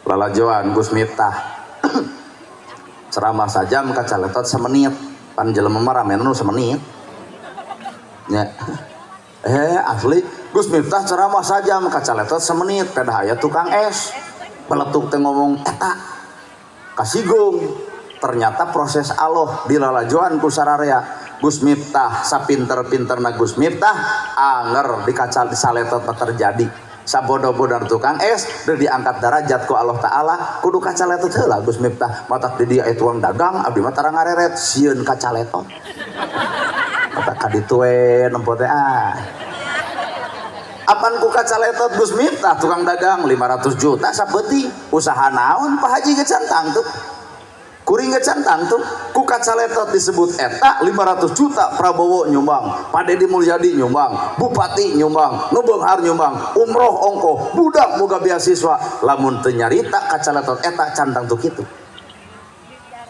lalajoan Gus Miftah ceramah sajam kacaletot semenit pan jelema mah ramena nu semenit nya asli Gus Miftah ceramah saja kacaletot semenit pedah aya tukang es peletuk teh ngomong eta kasigong ternyata proses Allah dilalajoan ku sararea Gus Miftah sapinter-pinterna Gus Miftah anger di kacal di saletot terjadi sabodo-bodor tukang es udah diangkat derajat ku Allah Ta'ala kudu kacaletot heula Gus Miftah matak di dia tuang dagang abdi mah tara ngareret sieun kacaletot matak kaditu we nempo teh apan ku kacaletot Gus Miftah tukang dagang 500 juta sabeuti usaha naon Pak Haji ge cantang tuh kuring gecantang tuh ku kacaletot disebut eta 500 juta Prabowo nyumbang, Pak Deddy Mulyadi nyumbang, Bupati nyumbang, nu beunghar nyumbang, umroh ongkoh, budak boga beasiswa, lamun teu nyarita kacaletot eta cantang tuh kitu.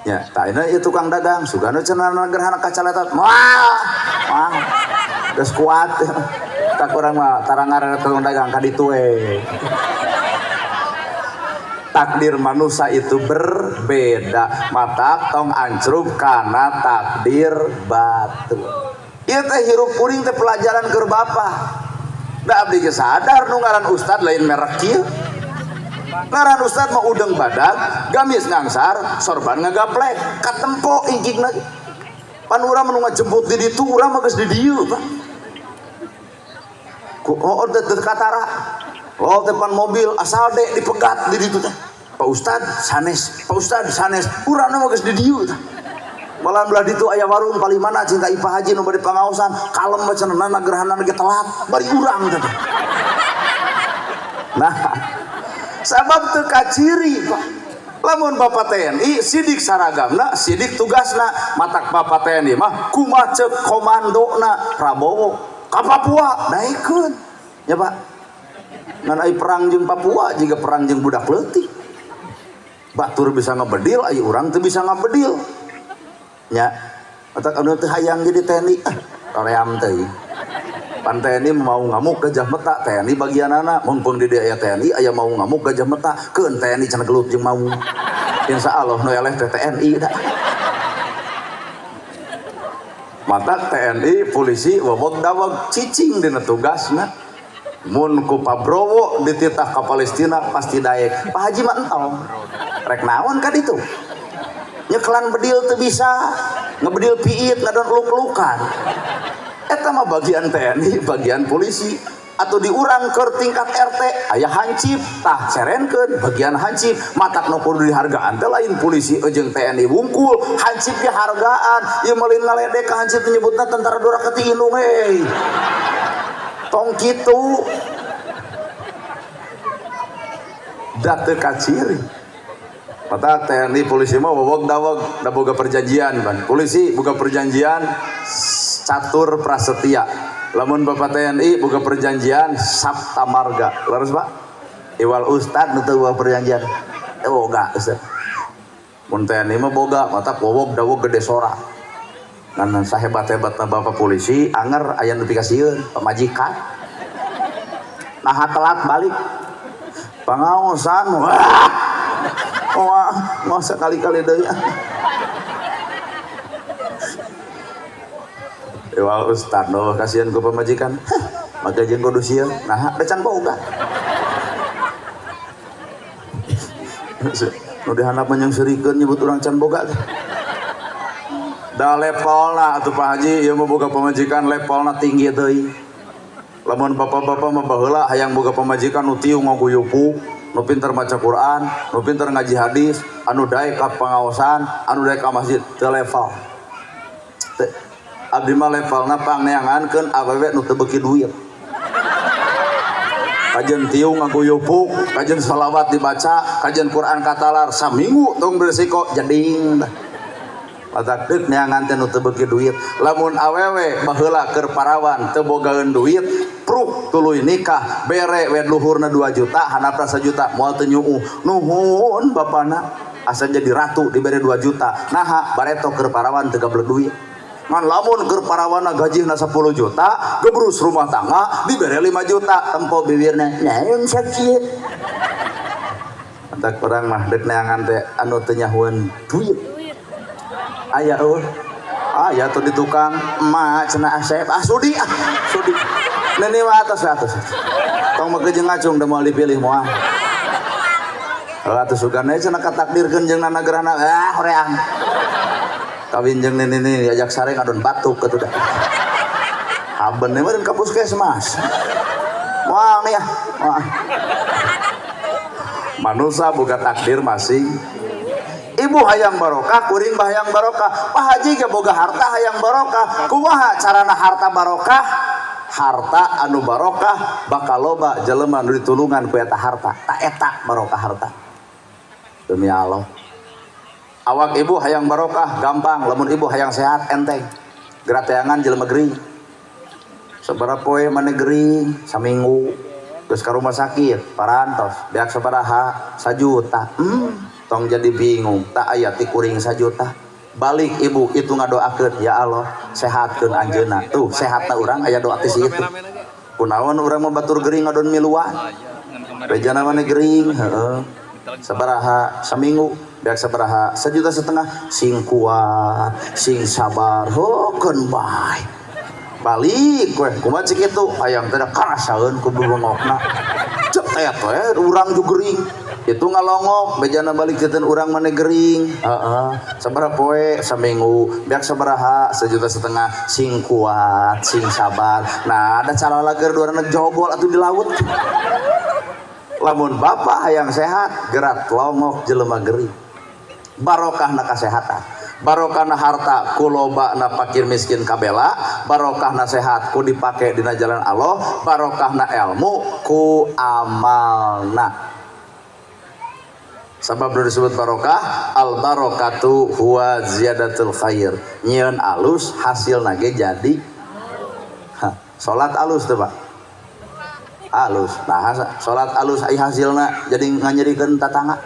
Ya, tah ieu tukang dagang sugana cenah gerhana kacaletot. Wah. Geus kuat. Tak urang mah tarangar tukang dagang ka ditu we. Takdir manusia itu berbeda, mata tong ancrup karena takdir batu. Ieu teh hirup kuring teh pelajaran keur bapa. Da abdi ge sadar nu ngaran ustad lain merek kieu. Ngaran ustad mah udeng badag, gamis ngangsar, sorban ngagaplek, katempo injigna. Pan urang nu ngajemput di ditu urang mah geus di dieu, Pak. Ku teu katara. Oh depan mobil asal dek dipegat di ditu teh. Pak Ustad sanes urang mah geus di dieu tah. Malam belah ditu aya warung palimana cinta Ipah Haji nu bade pangaosan, kalem bacanana gerhana ge telat bari urang teh. Nah, sabab teu kaciri Pak. Lamun Bapak TNI sidik saragamna, sidik tugasna, matak Bapak TNI mah kumaha ceuk komandona Prabowo ka Papua daekeun. Ya Pak. Ngan ai perang jeung Papua juga perang jeung budak leutik. Batur bisa ngabedil, ai urang teu bisa ngabedil. Nya, matak anu teu hayang jadi TNI, toream teuing. Pan TNI mau ngamuk gajah meta, TNI bagianana, mun di dieu aya TNI aya mau ngamuk gajah meta, keun TNI cenah gelut jeung mau. Insyaallah nu eleh teh TNI da. Matak TNI, polisi wawog dawag cicing dina tugasna. Mun ku Prabowo dititah ka Palestina pasti daek. Pak Haji mah entong. Rek naon ka ditu? Nyeklan bedil teu bisa, ngebedil piit ngadon luk-lukan. Eta mah bagian TNI, bagian polisi. Atau diurang ke tingkat RT aya hancip, tah cerenkeun bagian hancip, matak nu kudu dihargaan teh lain polisi jeung TNI wungkul, hancip ge hargaan, ieu meulin ngaledek ka hancip nyebutna tentara Dora Ketiinung heuy. Tong kitu da teu kaciri. Mata TNI polisi mah wawog dawag da boga perjanjian ban. Polisi boga perjanjian catur prasetya. Lamun Bapak TNI boga perjanjian sabta marga. Leres Pak? Iwal ustad nu teu boga perjanjian. Boga ustad. Mun TNI mah boga mata wawog dawag gede sora. Ngan sahebat-hebatna Bapak polisi anger aya nu dikasieun pamajikan. Nah telat balik. Pangaosan wah sekali-kali deui. Wal ustad no kasihan ku pamajikan. Maka jeung kudu sieun. Nah decan boga. Nu dihandap menyang serikeun nyebut urang can boga teh. Da levelna atuh Pak Haji ieu mah boga pamajikan levelna tinggi deui. Lamun bapak-bapak mah baheula hayang boga pamajikan nu tiu ngaguyupuk, nu pinter maca Quran, nu pinter ngaji hadis, anu daek ka pangaosan, anu daek ka masjid teu level. Abdi mah levelna pangneangankeun awewe nu teu beuki duit. Kajian tiu ngaguyupuk, kajian salawat dibaca, kajian Quran katalar saminggu tong beresiko jading. Matak deuk neangan teh nu teu beuki duit. Lamun awewe baheula keur parawan teu bogaeun duit, pruk tuluy nikah, bere we luhurna 2 juta, handapna 1 juta, moal teu nyuuh. Nuhun bapana, asa jadi ratu dibere 2 juta. Naha bareto keur parawan teu gablek duit. Ngan lamun keur parawana gajina 10 juta, gebrus rumah tangga dibere 5 juta, tempo bibirna naon sakieu. Matak urang mah deuk neangan teh anu teu nyahueun duit. Aya aya tuh di tukang emak cenah Asep sudi neni mah atas tong mah jeung ngacung da moal dipilih moal atuh sugana cenah katakdirkeun jeung nanagerana horeang kawin jeung neni diajak sare ngadon batuk atuh da haben mah ka puskesmas moal nih moal manusia boga takdir masing. Ibu hayang barokah, kuring hayang barokah. Pak Haji ge boga harta hayang barokah. Kumaha carana harta barokah? Harta anu barokah bakal loba jelema nu ditulungan ku eta harta. Ta eta barokah harta. Demi Allah. awak ibu hayang barokah gampang, lamun ibu hayang sehat enteng. Gerateangan jelema gering. Sabaraha poe maneh gering saminggu. Terus ke rumah sakit parantos beak sabaraha 1 juta. Tong jadi bingung tak aya ti kuring 1 juta. Balik ibu itu ngadoakeun, ya Allah sehatkeun anjeunna. Tuh sehatna urang aya doa ti situ. Kunaon urang mah batur gering ngadon miluan. Bejana maneh gering, heeh. Sabaraha saminggu beak sabaraha 1,5 juta sing kuat sing sabar hokeun bae balik we kumaha cik kitu hayang teh karasaeun ku bebongokna cek aya teh urang juga gering itu ngalongok bejana balik teuteun urang maneh gering heeh sabaraha poe saminggu beak sabaraha 1,5 juta sing kuat sing sabar nah ada calalager dua anak jobol atuh di laut. Lamun bapak hayang sehat gerak longok jelema gering barokahna kasehatan barokahna harta ku lobana fakir miskin kabela barokahna sehat ku dipake dina jalan Allah barokahna ilmu ku amalna sabab disebut barokah al barokatu huwa ziyadatul khair nyieun alus hasilna ge jadi salat alus teh Pak alus nah salat alus ai hasilna jadi nganyerikeun tatangga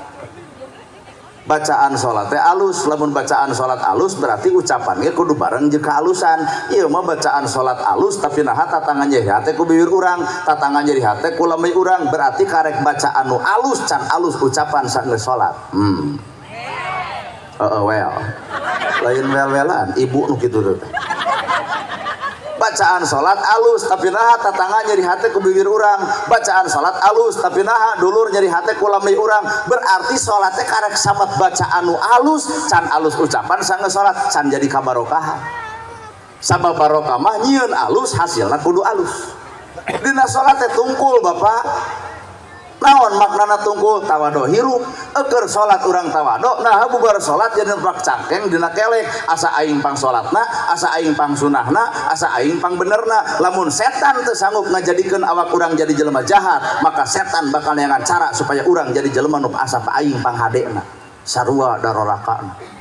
bacaan salat teh alus lamun bacaan salat alus berarti ucapan ge kudu bareng jeung kaalusan ieu mah bacaan salat alus tapi naha tatangga jadi hate ku bibir urang tatangga jadi hate ku lamai urang berarti karek bacaan nu alus can alus ucapan saenggeus salat well lain wel-welan ibu nu kitu teh bacaan salat alus tapi naha tatangga nyeri hate ku bibir urang bacaan salat alus tapi naha dulur nyeri hate ku lamai urang berarti salat teh karek samet bacaan nu alus can alus ucapan saenggeus salat can jadi kabarokahan sabab barokah mah nyieun alus hasilna kudu alus dina salat teh tungkul Bapak naon maknana tungkul tawado hirup eker salat urang tawado nah bubar salat jadi nempak cangkeng dina kelek asa aing pang salatna asa aing pang sunahna asa aing pang benerna lamun setan teu sanggup ngajadikeun awak urang jadi jelema jahat maka setan bakal neangan cara supaya urang jadi jelema nu asa pa aing pang hadena sarua darorakana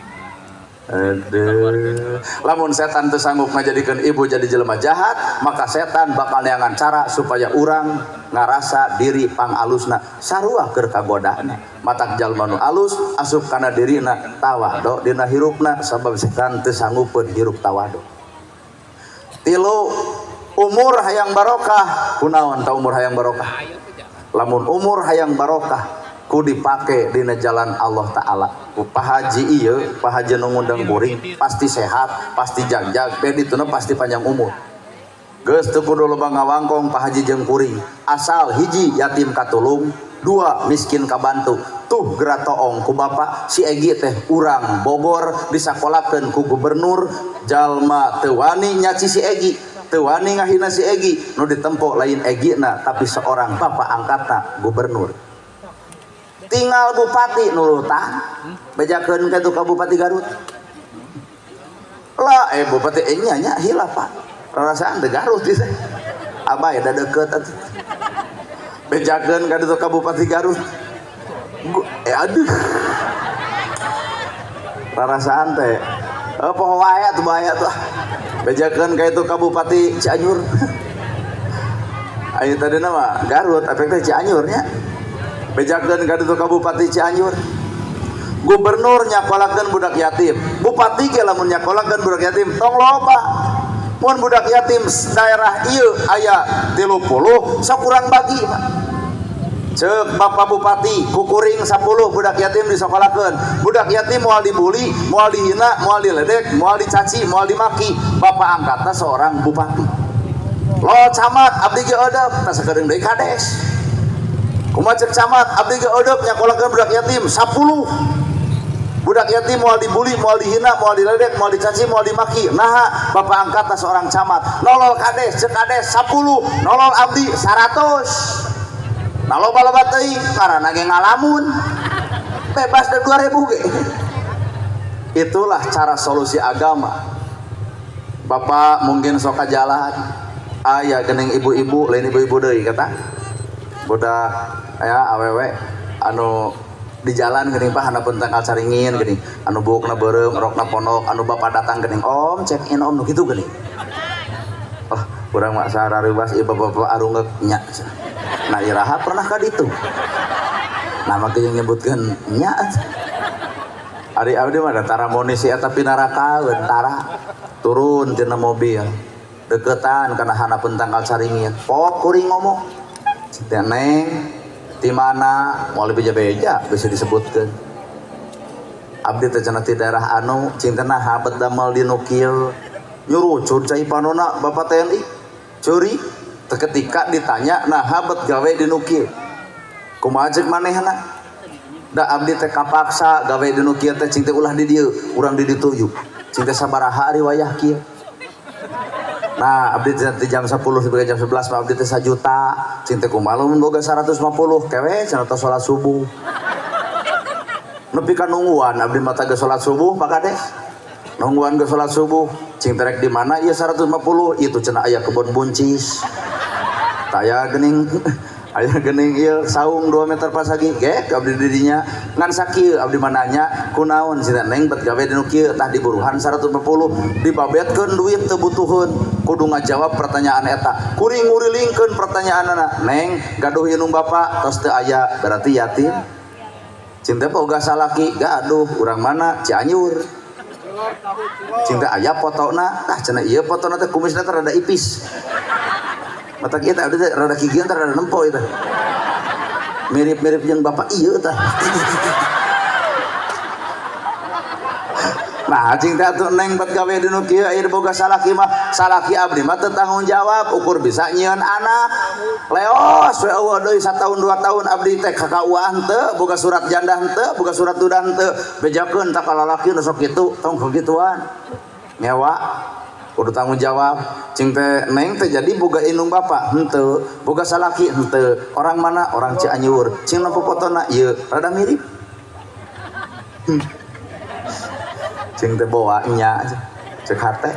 lamun setan teu sanggup ngajadikeun ibu jadi jelema jahat maka setan bakal neangan cara supaya urang ngarasa diri pang alusna sarua keur kagodana matak jalma nu alus asup kana dirina tawado dina hirupna sabab setan teu sanggupeun hirup tawado. 3 umur hayang barokah kunaon ta umur hayang barokah lamun umur hayang barokah ku dipake dina jalan Allah Ta'ala ku pahaji ieu pahaji nu ngundang kuring pasti sehat pasti jagjag bedituna pasti panjang umur geus teu kudu loba ngawangkong pahaji jeung kuring asal hiji yatim katulung 2 miskin kabantu tuh geura toong ku bapa si Egi teh urang Bogor disakolakeun ku gubernur jalma teu wani nyaci si Egi teu wani ngahina si Egi nu ditempo lain Egina tapi seorang bapak angkatna gubernur tinggal bupati nurutan bejakeun ka Bupati Garut lah bupati nya nya hilaf Pak rarasaan teh Garut teh abah da deukeut atuh bejakeun ka Bupati Garut aduh rarasaan teh poho wae atuh bahaya tuh bejakeun ka Bupati Cianjur aya tadi nama Garut efek teh Cianjur nya bejakeun ka Bupati Cianjur gubernur nyakolakeun budak yatim bupati ge lamun nyakolakeun budak yatim tong loba mun budak yatim daerah ieu aya 30 sok urang bagi Pak ceuk Bapak Bupati kukuring 10 budak yatim disokolakeun budak yatim moal dibuli moal dihina moal diledek moal dicaci moal dimaki bapak angkatna seorang bupati lo camat abdi ge eudeup tah sakedeung deui kades kumaha ceuk camat abdi ge eudeup nyakolakeun budak yatim 10 budak yatim moal dibuli moal dihina moal diledek moal dicaci moal dimaki nah bapak angkatna seorang camat nolol kades ceuk kades 10 nolol abdi 100 nah loba-loba teuing karana ge ngalamun bebas da 2000 ge itulah cara solusi agama bapak mungkin sok ka jalan aya geuning ibu-ibu lain ibu-ibu deui kata budak aya awewe anu di jalan geuning Pak handapun tanggal caringin geuning anu bukna beureum rokna pondok anu bapak datang geuning om check in om nu kitu geuning oh urang mah sarareuwas ieu bapak-bapak arunggeuk nya nah iraha pernah ka ditu nama ge nyebutkeun nya ari abdi mah tara monisi eta pinarakaeun tara turun tina mobil deketan kana handapun tanggal caringin pok kuring ngomong cita neng di mana mau lebih beja bisa disebutkan abdi teh cenah ti daerah anu cintana habat damel di nu kieu nyurucun cai panona bapak TNI curi ketika ditanya nah habat gawe di nu kieu kumaha ceuk manehna da abdi teh kapaksa gawe di nu kieu teh cing teh ulah di dieu urang di ditu yuk cing teh sabaraha ari wayah kieu. Nah, abdi di jam 10 sampai jam 11 Pak abdi teh 1 juta. Cing teh kumaha mun boga 150 kewe cenah tos salat subuh. Nepi ka nungguan abdi mah teh salat subuh Pak Kades. Nungguan ge salat subuh, cing teh rek di mana ieu 150 itu cenah aya kebon buncis. Taya geuning aya geuning ieu saung 2 meter pasagi ge abdi di dinya ngan sakieu abdi mah nanya kunaon cenah neng bet gawe di nu kieu tah diburuhan 150 dibabetkeun duit teu butuheun kudu ngajawab pertanyaan eta kuring ngurilingkeun pertanyaanna neng gaduh ieu nu bapak tos teu aya berarti yatim cing teh boga salaki gaduh urang mana Cianjur cing teh aya fotona tah cenah ieu fotona teh kumisna teh rada ipis mata kita udah rada kigian rada nempo itu mirip-mirip yang bapak iya tah nah cing teh atuh neng bet gawe di nu kieu aya boga salaki mah salaki abdi mah teu tanggung jawab ukur bisa nyieun anak leos we eueuh deui 1 tahun 2 tahun abdi teh kakauan teu boga surat janda teu boga surat duda teu bejakeun tak kalalaki nu sok kitu tong kagituan nyewa kudu tanggung jawab cing teh neng teh jadi boga indung bapak henteu boga salaki henteu orang mana orang Cianjur cing nu fotona ieu rada mirip cing teh bawa nya ceuk hate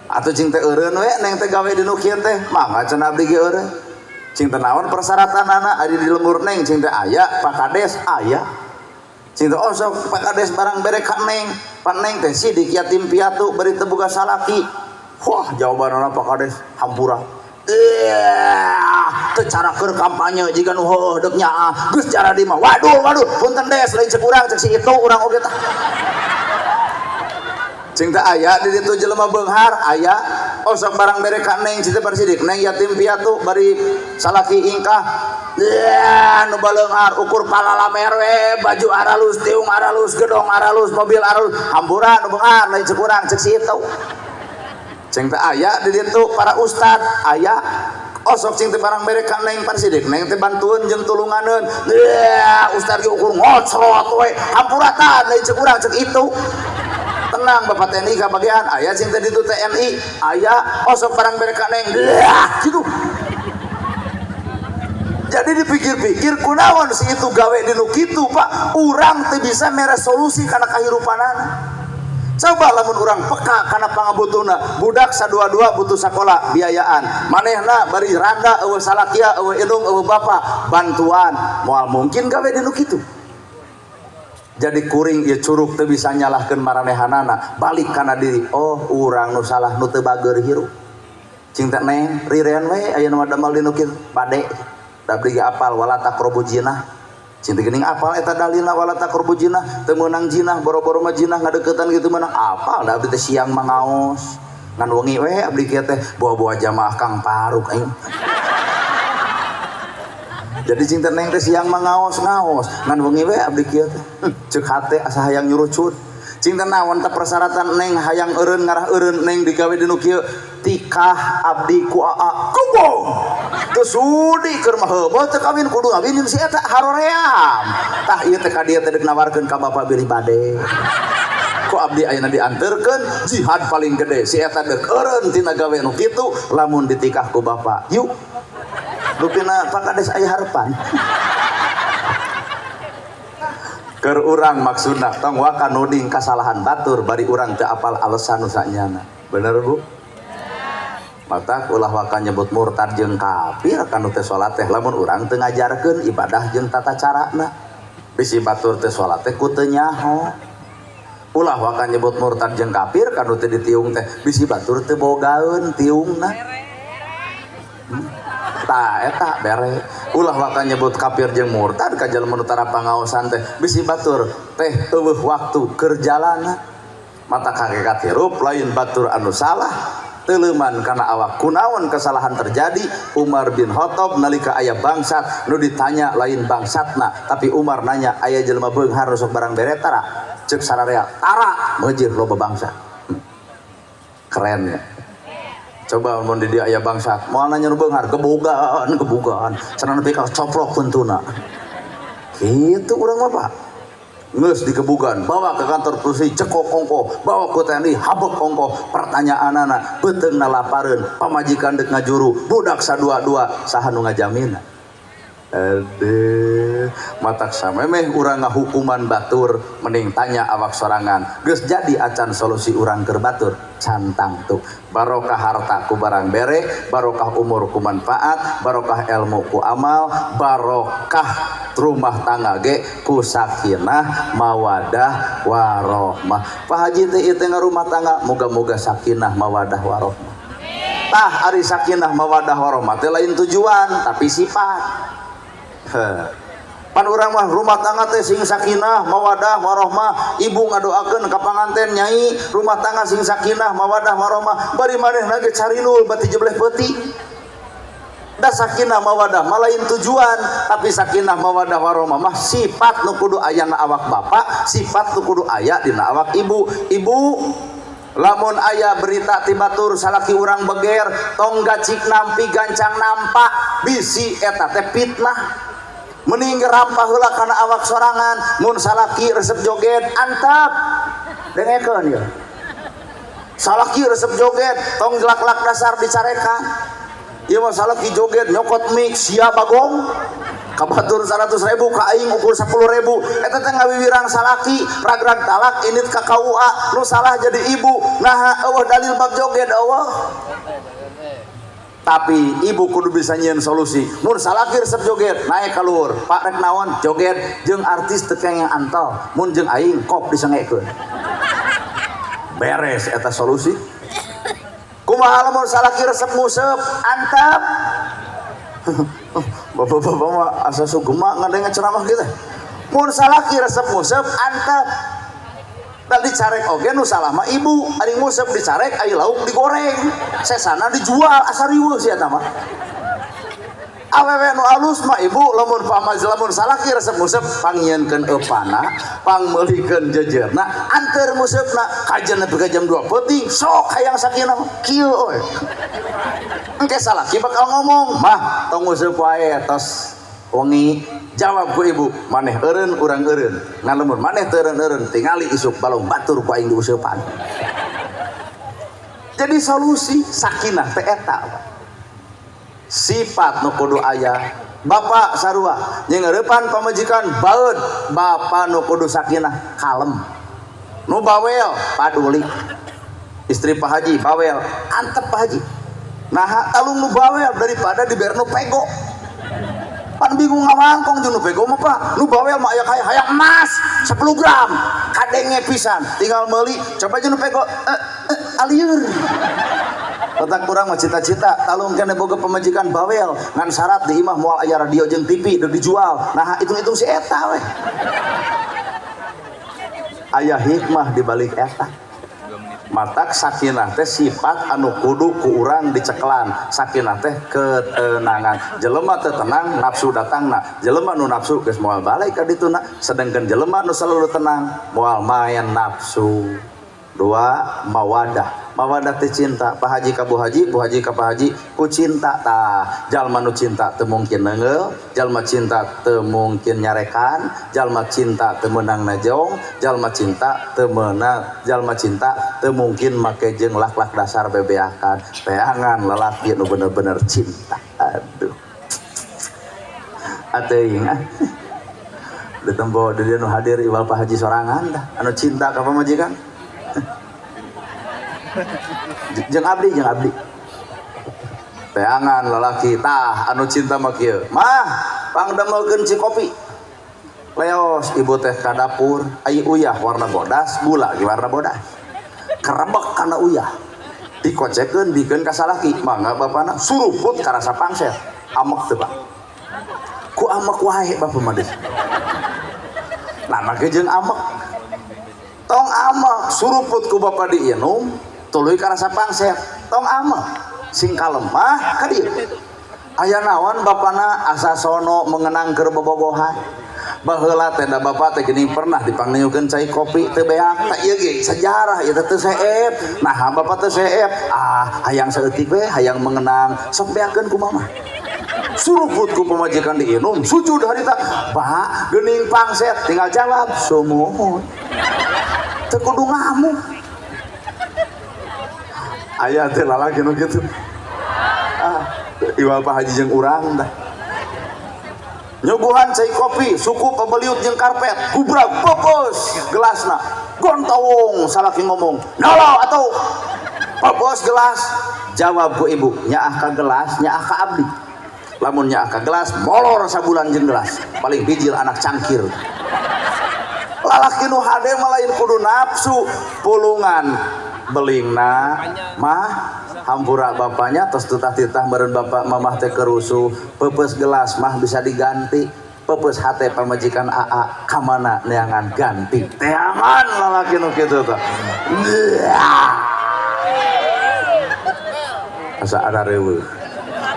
atuh cing teh eureun we neng teh gawe di nu kieu teh mangga cenah abdi ge eureun cing teh naon persyaratanana ari di lembur neng cing teh aya Pak Kades aya cing teh oh sok Pak Kades barang bere ka neng pan neng teh sidik yatim piatu bari teu boga salaki wah jawabanna Pak Kades hampura teu cara keur kampanye jiga nu heuh deuk nyaah geus cara di mah waduh punten des lain ceuk urang ceuk si itu urang oge tah cing teh aya di ditu jelema beunghar aya oh sok barang bere ka neng cing teh bari sidik neng yatim piatu bari salaki ingkah nu baleunghar ukur palalamer we baju aralus tiung aralus gedong aralus mobil aralus hampura nu beunghar lain ceuk urang ceuk si itu cing teh aya di ditu para ustad aya oh sok cing teh barang bere ka neng pan sidik neng teh bantueun jeung tulunganeun ustad ge ukur ngocrot we hampura tah lain ceuk urang ceuk itu tenang Bapak TNI kabagian aya cing teh ditu TNI aya oh sok barang bere ka neng gitu jadi dipikir-pikir kunaon si itu gawe di nu kitu Pak urang teu bisa mere solusi kana kahirupanana coba lamun urang peka kana pangabutuhna budak sadua-dua butuh sakola biayaan manehna bari randa eueuh salakia eueuh indung eueuh bapa bantuan moal mungkin gawe di nu kitu jadi kuring ieu curug teu bisa nyalahkeun maranehanana balik kana diri oh urang nu salah nu teu bager hirup cing teh neng rirean we aya nu damel di nu kitu bade da abdi ge apal wala taqrabu jinah cing teh geuning apal eta dalilna wala taqrabu jinah teu meunang jinah boro-boro mah jinah ngadeuketan kitu meunang apal da abdi teh siang mangaos ngan wengi we abdi kieu teh bawa-bawa jamaah Kang Paruk aing jadi cing teh neng teh siang mah ngaos ngan wengi we abdi kieu teh ceuk hate asa hayang nyurucut cing teh naon teh persyaratan neng hayang eureun ngarah eureun neng digawe di nu kieu tikah abdi ku aa kumpul teu sudi keur mah heueuh teu kawin kudu ngawinin si eta haroream tah ieu teh ka dieu teh deuk nawarkeun ka bapa bilih bade ku abdi ayeuna dianterkeun jihad paling gede si eta deuk eureun tina gawe nu kitu lamun ditikah ku bapa yuk Lupina Pak Kades aya harapan keur urang maksudna tong waka nuding kasalahan batur bari urang teu apal alesan nu sanyana bener Bu mata ulah waka nyebut murtad jeung kafir kanu teh salat teh lamun urang teu ngajarkeun ibadah jeung tata carana bisi batur teh salat teh ku teu nyaho ulah wakan nyebut murtad jeung kafir kanu teu ditiung teh bisi batur teu bogaeun tiungna tah eta bere ulah wakan nyebut kafir jeung murtad ka jalma nu tara pangaosan teh bisi batur teh eueuh waktu keur jalana mata kagekat hirup lain batur anu salah teleuman kana awak kunaon kesalahan terjadi. Umar bin Khattab nalika aya bangsat nu ditanya lain bangsatna tapi Umar nanya aya jelema beunghar sok barang bere tara ceuk sararea tara meujeur loba bangsa keren ya. Coba mun di dia aya bangsat moal nanya nu beunghar gebogaan cenah nepi ka coplok puntuna kitu urang mah Pak ngeus dikebugan bawa ke kantor polisi cekok ongko bawa ke TNI habek ongko pertanyaanana beteungna lapareun pamajikan deuk ngajuru budak sadua-dua saha nu ngajamin matak samemeh urang ngahukuman batur mending tanya awak sorangan geus jadi acan solusi urang keur batur cantang tuh barokah harta ku barang bere barokah umur ku manfaat barokah ilmu ku amal barokah rumah tangga ge ku sakinah mawadah warohmah. Pak Haji teh ieu teh rumah tangga moga-moga sakinah mawadah warohmah tah ari sakinah mawadah warohmah teh lain tujuan tapi sifat. Pan urang mah rumah tangga teh sing sakinah mawadah warohmah ibu ngadoakeun ka panganten nyai rumah tangga sing sakinah mawadah warohmah bari manehna ge carinul bati jebleh peuti da sakinah mawadah malain tujuan tapi sakinah mawadah warohmah mah sifat nu kudu aya na awak bapak sifat nu kudu aya dina awak ibu. Lamun aya berita ti batur salaki urang beger tong gacik nampi gancang nampak bisi eta teh fitnah mending rampah heula kana awak sorangan mun salaki resep joget antap dengekeun ya salaki resep joget tong jelak-lak dasar dicarekan ieu mah salaki joget nyokot mik sia bagong ka batur 100.000 ka aing ukur 10.000 eta teh ngawiwirang salaki ragrag talak init ka KUA nu salah jadi ibu nah eueuh dalil bab joget eueuh tapi ibu kudu bisa nyieun solusi mun salaki resep joget naik kaluhur Pak rek naon joget jeung artis teu kengeng antol mun jeung aing kop disengekeun beres eta solusi kumaha lamun salaki resep museup antep bapak-bapak mah asa sugema ngadenge ceramah gitu mun salaki resep museup antep da dicarek oge nu salah mah ibu ari museup dicarek aya lauk digoreng sesana dijual asa riweuh sia eta mah awewe nu alus mah ibu lamun lamun salaki resep museup pangieunkeun eupana pangmeulikeun jejeurna anteur museupna kajen nepi ka jam 2 peuting sok hayang sakinah kieu we engke salaki bakal ngomong mah tong museup wae tos wengi jawab ku ibu maneh eureun urang eureun ngalamun maneh teu eureun tingali isuk balong batur ku aing diuseupan jadi solusi sakinah teh eta sifat nu kudu aya bapak sarua nyengeurepan pamajikan baeud bapak nu kudu sakinah kalem nu bawel paduli istri Pak Haji bawel antep Pak Haji nah talung nu bawel daripada diber nu pego pan bingung ngawangkong jeung nu pego mah Pak nu bawel mah aya hayang emas 10 gram kadenge pisan tinggal meuli coba jeung nu pego alieur otak kurang mah cita-cita talung kene boga pamajikan bawel ngan syarat di imah moal aya radio jeung TV deuk dijual nah hitung-hitung si eta we aya hikmah di balik eta matak sakinah teh sifat anu kudu ku urang diceklan sakinah teh ketenangan jelema teu tenang nafsu datangna jelema nu nafsu geus moal balik ka dituna sedengkeun jelema nu selalu tenang moal main nafsu. Dua mawadah teh cinta Pak Haji ka Bu Haji Bu Haji ka Pak Haji ku cinta tah jalma nu cinta teu mungkin neungeul jalma cinta teu mungkin nyarekan jalma cinta teu meunang najong jalma cinta teu meunang jalma cinta teu mungkin make jeung lak-lak dasar bebeakan peangan lalaki nu bener-bener cinta aduh ateuing ditembo di nu hadir iwal Pak Haji sorangan dah anu cinta ka pamajikan jeung abdi peangan lalaki tah anu cinta mah kieu mah pangdamelkeun ci kopi leos ibu teh ka dapur ai uyah warna bodas gula ge warna bodas kerebek kana uyah dikocekeun dikeun ka salaki mangga bapana suruput ka rasa pangset amek teu Pak ku amek wae bapak mah deui nama ge jeung amek tong amek suruput ku bapak diinum tuluy ka rasa pangset tong amek sing kalemah ka dieu aya naon bapana asa sono mengenang keur bobogohan baheula teh da bapak teh geuning pernah dipangnieukeun cai kopi teu beak tah ieu ge sejarah ieu teh seep nah bapak teh seep hayang saeutik we hayang mengenang sok beakeun ku mama suruput ku pamajikan diinum sujud harita Pak geuning pangset tinggal jawab sumuhun teu kudu ngamuk aya teh lalaki nu kitu iwal Pak Haji jeung urang dah nyuguhan cai kopi suku pebeliut jeung karpet gubrak popos gelasna gontawong salaki ngomong nolo atuh popos gelas jawab ku ibu nyaah ka gelas nyaah ka abdi lamun nyaah ka gelas molor sabulan jeung gelas paling bijil anak cangkir lalaki nu hade mah lain kudu nafsu pulungan belingna mah hampura bapaknya tos tutah-titah meureun bapak mamah teh kerusuh peupeus gelas mah bisa diganti peupeus hate pamajikan AA ka mana neangan ganti teangan lalaki nu kitu teh asa ada reueuh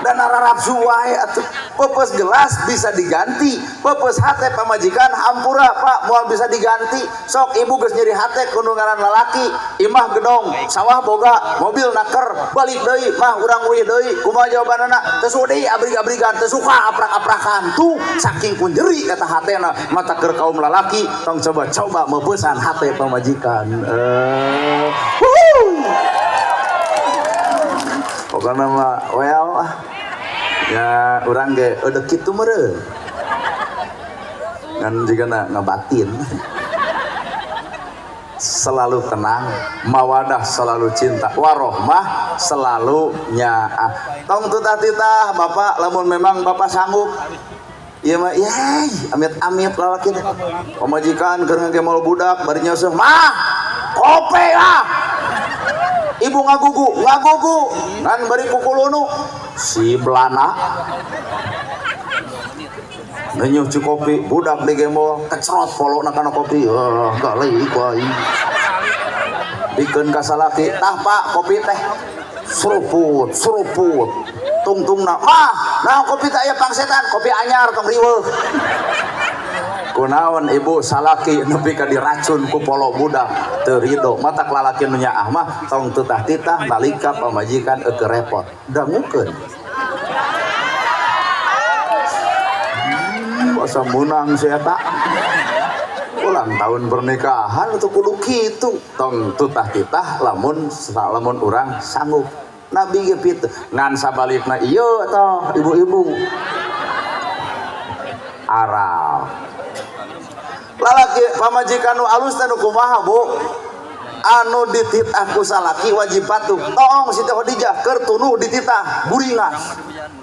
dan ararapsu wae atuh peupeus gelas bisa diganti peupeus hate pamajikan hampura Pak moal bisa diganti sok ibu geus nyeri hate kudu ngaran lalaki imah gedong sawah boga mobil naker balik deui mah urang uih deui kumaha jawabanana teu sudi abrig-abrigan teu suka aprak-aprakan tuh saking pun nyeri eta hatena mata keur kaum lalaki tong coba meupeusan hate pamajikan pokokna mah well ya urang ge udah kitu meureun ngan jigana ngabatin selalu tenang mawadah selalu cinta warohmah selalu nyaah tong tutah-titah bapak lamun memang bapak sanggup ieu mah yey amit-amit lalaki teh pamajikan keur ngagemol budak bari nyeuseum mah kope lah ibu ngagugu ngan bari pukulunu si belana ngenyuh ci kopi budak di gemol kecrot polona kana kopi galeik wae dikeun ka salaki tah Pak kopi teh suruput tungtungna mah nah kopi teh aya pangsetan kopi anyar tong riweuh kunaon ibu salaki nepi ka diracun ku polo budak teu rido matak lalaki nu nyaah mah tong tutah-titah nalika pamajikan keur repot dangukeun basa menang si eta ulang tahun pernikahan itu kudu kitu tong tutah-titah lamun urang sanggup nabi ge pitu ngan sabalikna ieu atoh ibu-ibu aral lalaki pamajikan nu alus teh nu kumaha Bu anu dititah ku salaki wajib patuh tong Siti Khadijah keur tunuh dititah buringas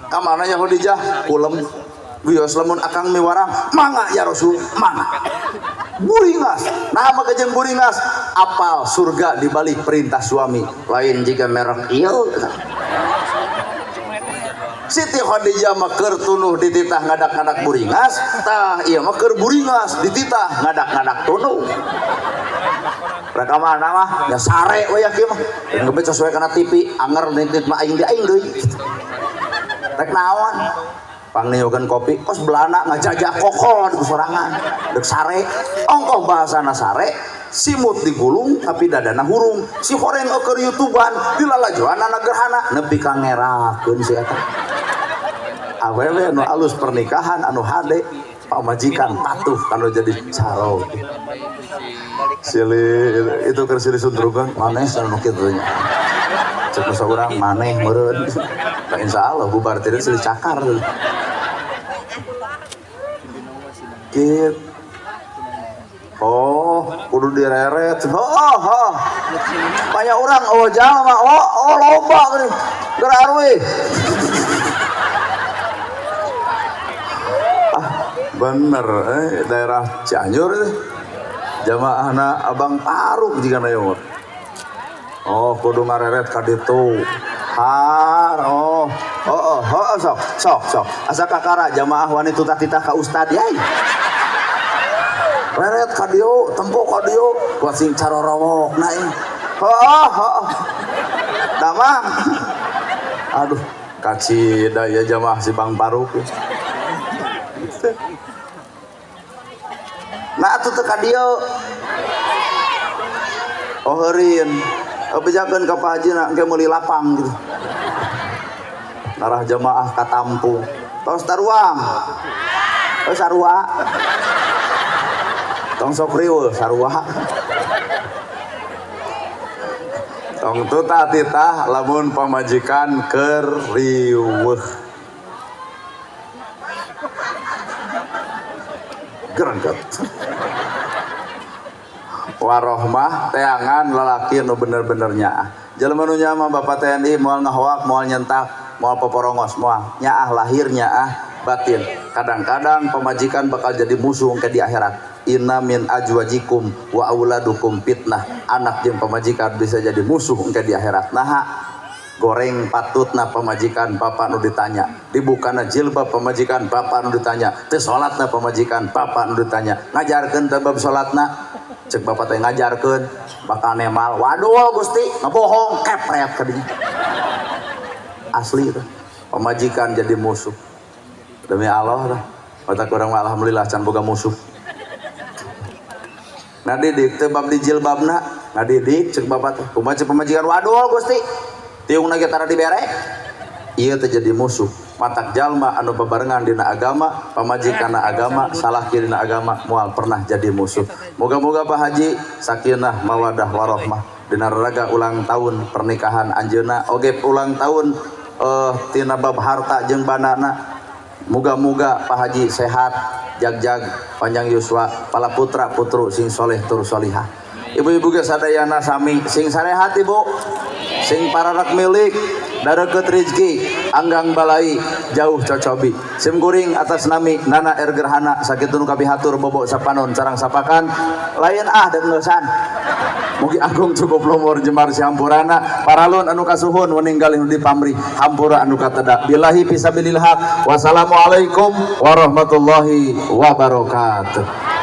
ka mana nya Khadijah kulem bios lamun akang miwarang mangga ya Rasul mangga buringas nah maka jeung buringas apal surga di balik perintah suami lain jika merek ieu Siti Khadijah mah keur tunuh dititah ngadak-ngadak buringas tah ieu mah keur buringas dititah ngadak-ngadak tunuh reka mana mah ya sare we ya kieu mah ngebet sesuai kana TV anger nitip mah aing di aing deui rek naon pangnieukeun kopi kos belana ngajajak kokon ku sorangan deuk sare ongkoh bahasana sare simut digulung tapi dadana hurung si horeng keur youtuban dilalajoanana gerhana nepi ka ngerakeun si eta awewe anu alus pernikahan anu hade pamajikan patuh kalau jadi caro silih itu keur silih sundrugan maneh anu kitu nya cek saurang maneh meureun insyaallah bubar teh silih cakar kit oh kudu direret banyak orang jalma loba geuning gerarwe bener daerah Cianjur jamaahna Abang Paruk jika na yun. Oh kudu ngareret ka ditu har sok asa kakara jamaah wanita titah ka ustad yai reret ka dieu tempo ka dieu buat sing carorowok na ieu damang aduh kaci daya jamaah si Bang Paruk nah atuh teu ka dieu oh heureun bejakeun ka Pak Haji na engke meuli lapang gitu narah jamaah katampung tos taruang sarua tong sok riweuh sarua tong tu titah lamun pamajikan keur riweuh gerengget warohmah teangan lalaki nu bener-bener nyaah jelema nu nyaah mah bapak TNI moal ngahoak moal nyentak moal poporongos moal nyaah lahir nyaah batin kadang-kadang pemajikan bakal jadi musuh ke di akhirat inna min ajwajikum wa auladukum fitnah anak jeung pemajikan bisa jadi musuh ke di akhirat nah goreng patutna pemajikan bapak nu ditanya dibukana jilbab pemajikan bapak nu ditanya teu salatna pemajikan bapak nu ditanya ngajarkeun teu bab salatna cek bapak teh ngajarkeun bakal nemal waduh Gusti ngebohong kepret ka dinya asli teh pemajikan jadi musuh demi Allah tah mata kurang mah alhamdulillah can boga musuh ngadidik teh bab di jilbabna ngadidik cek bapak teh kumaha cek pemajikan waduh Gusti tiungna ge tara dibere ieu teh jadi musuh matak jalma anu bebarengan dina agama pamajikanna agama salah dina agama moal pernah jadi musuh. Moga-moga Pak Haji sakinah mawadah warahmah dina raga ulang tahun pernikahan anjeunna oge ulang tahun tina bab harta jeung bandana moga-moga Pak Haji sehat jag-jag panjang yuswa pala putra putru sing soleh tur solihah ibu-ibu ge sadayana sami sing sarehat ibu sing pararak milik dareukeut rezeki anggang balai jauh cocobi sim kuring atas nami Nana Ergerhana sakitu nu kabihatur bobo sapanon sareng sapakan lain deungeusan mugi agung cukup lumur jemar si hampurana paralun anu kasuhun meninggal di pamri hampura anu kateda billahi fisabilillah wassalamualaikum warahmatullahi wabarakatuh.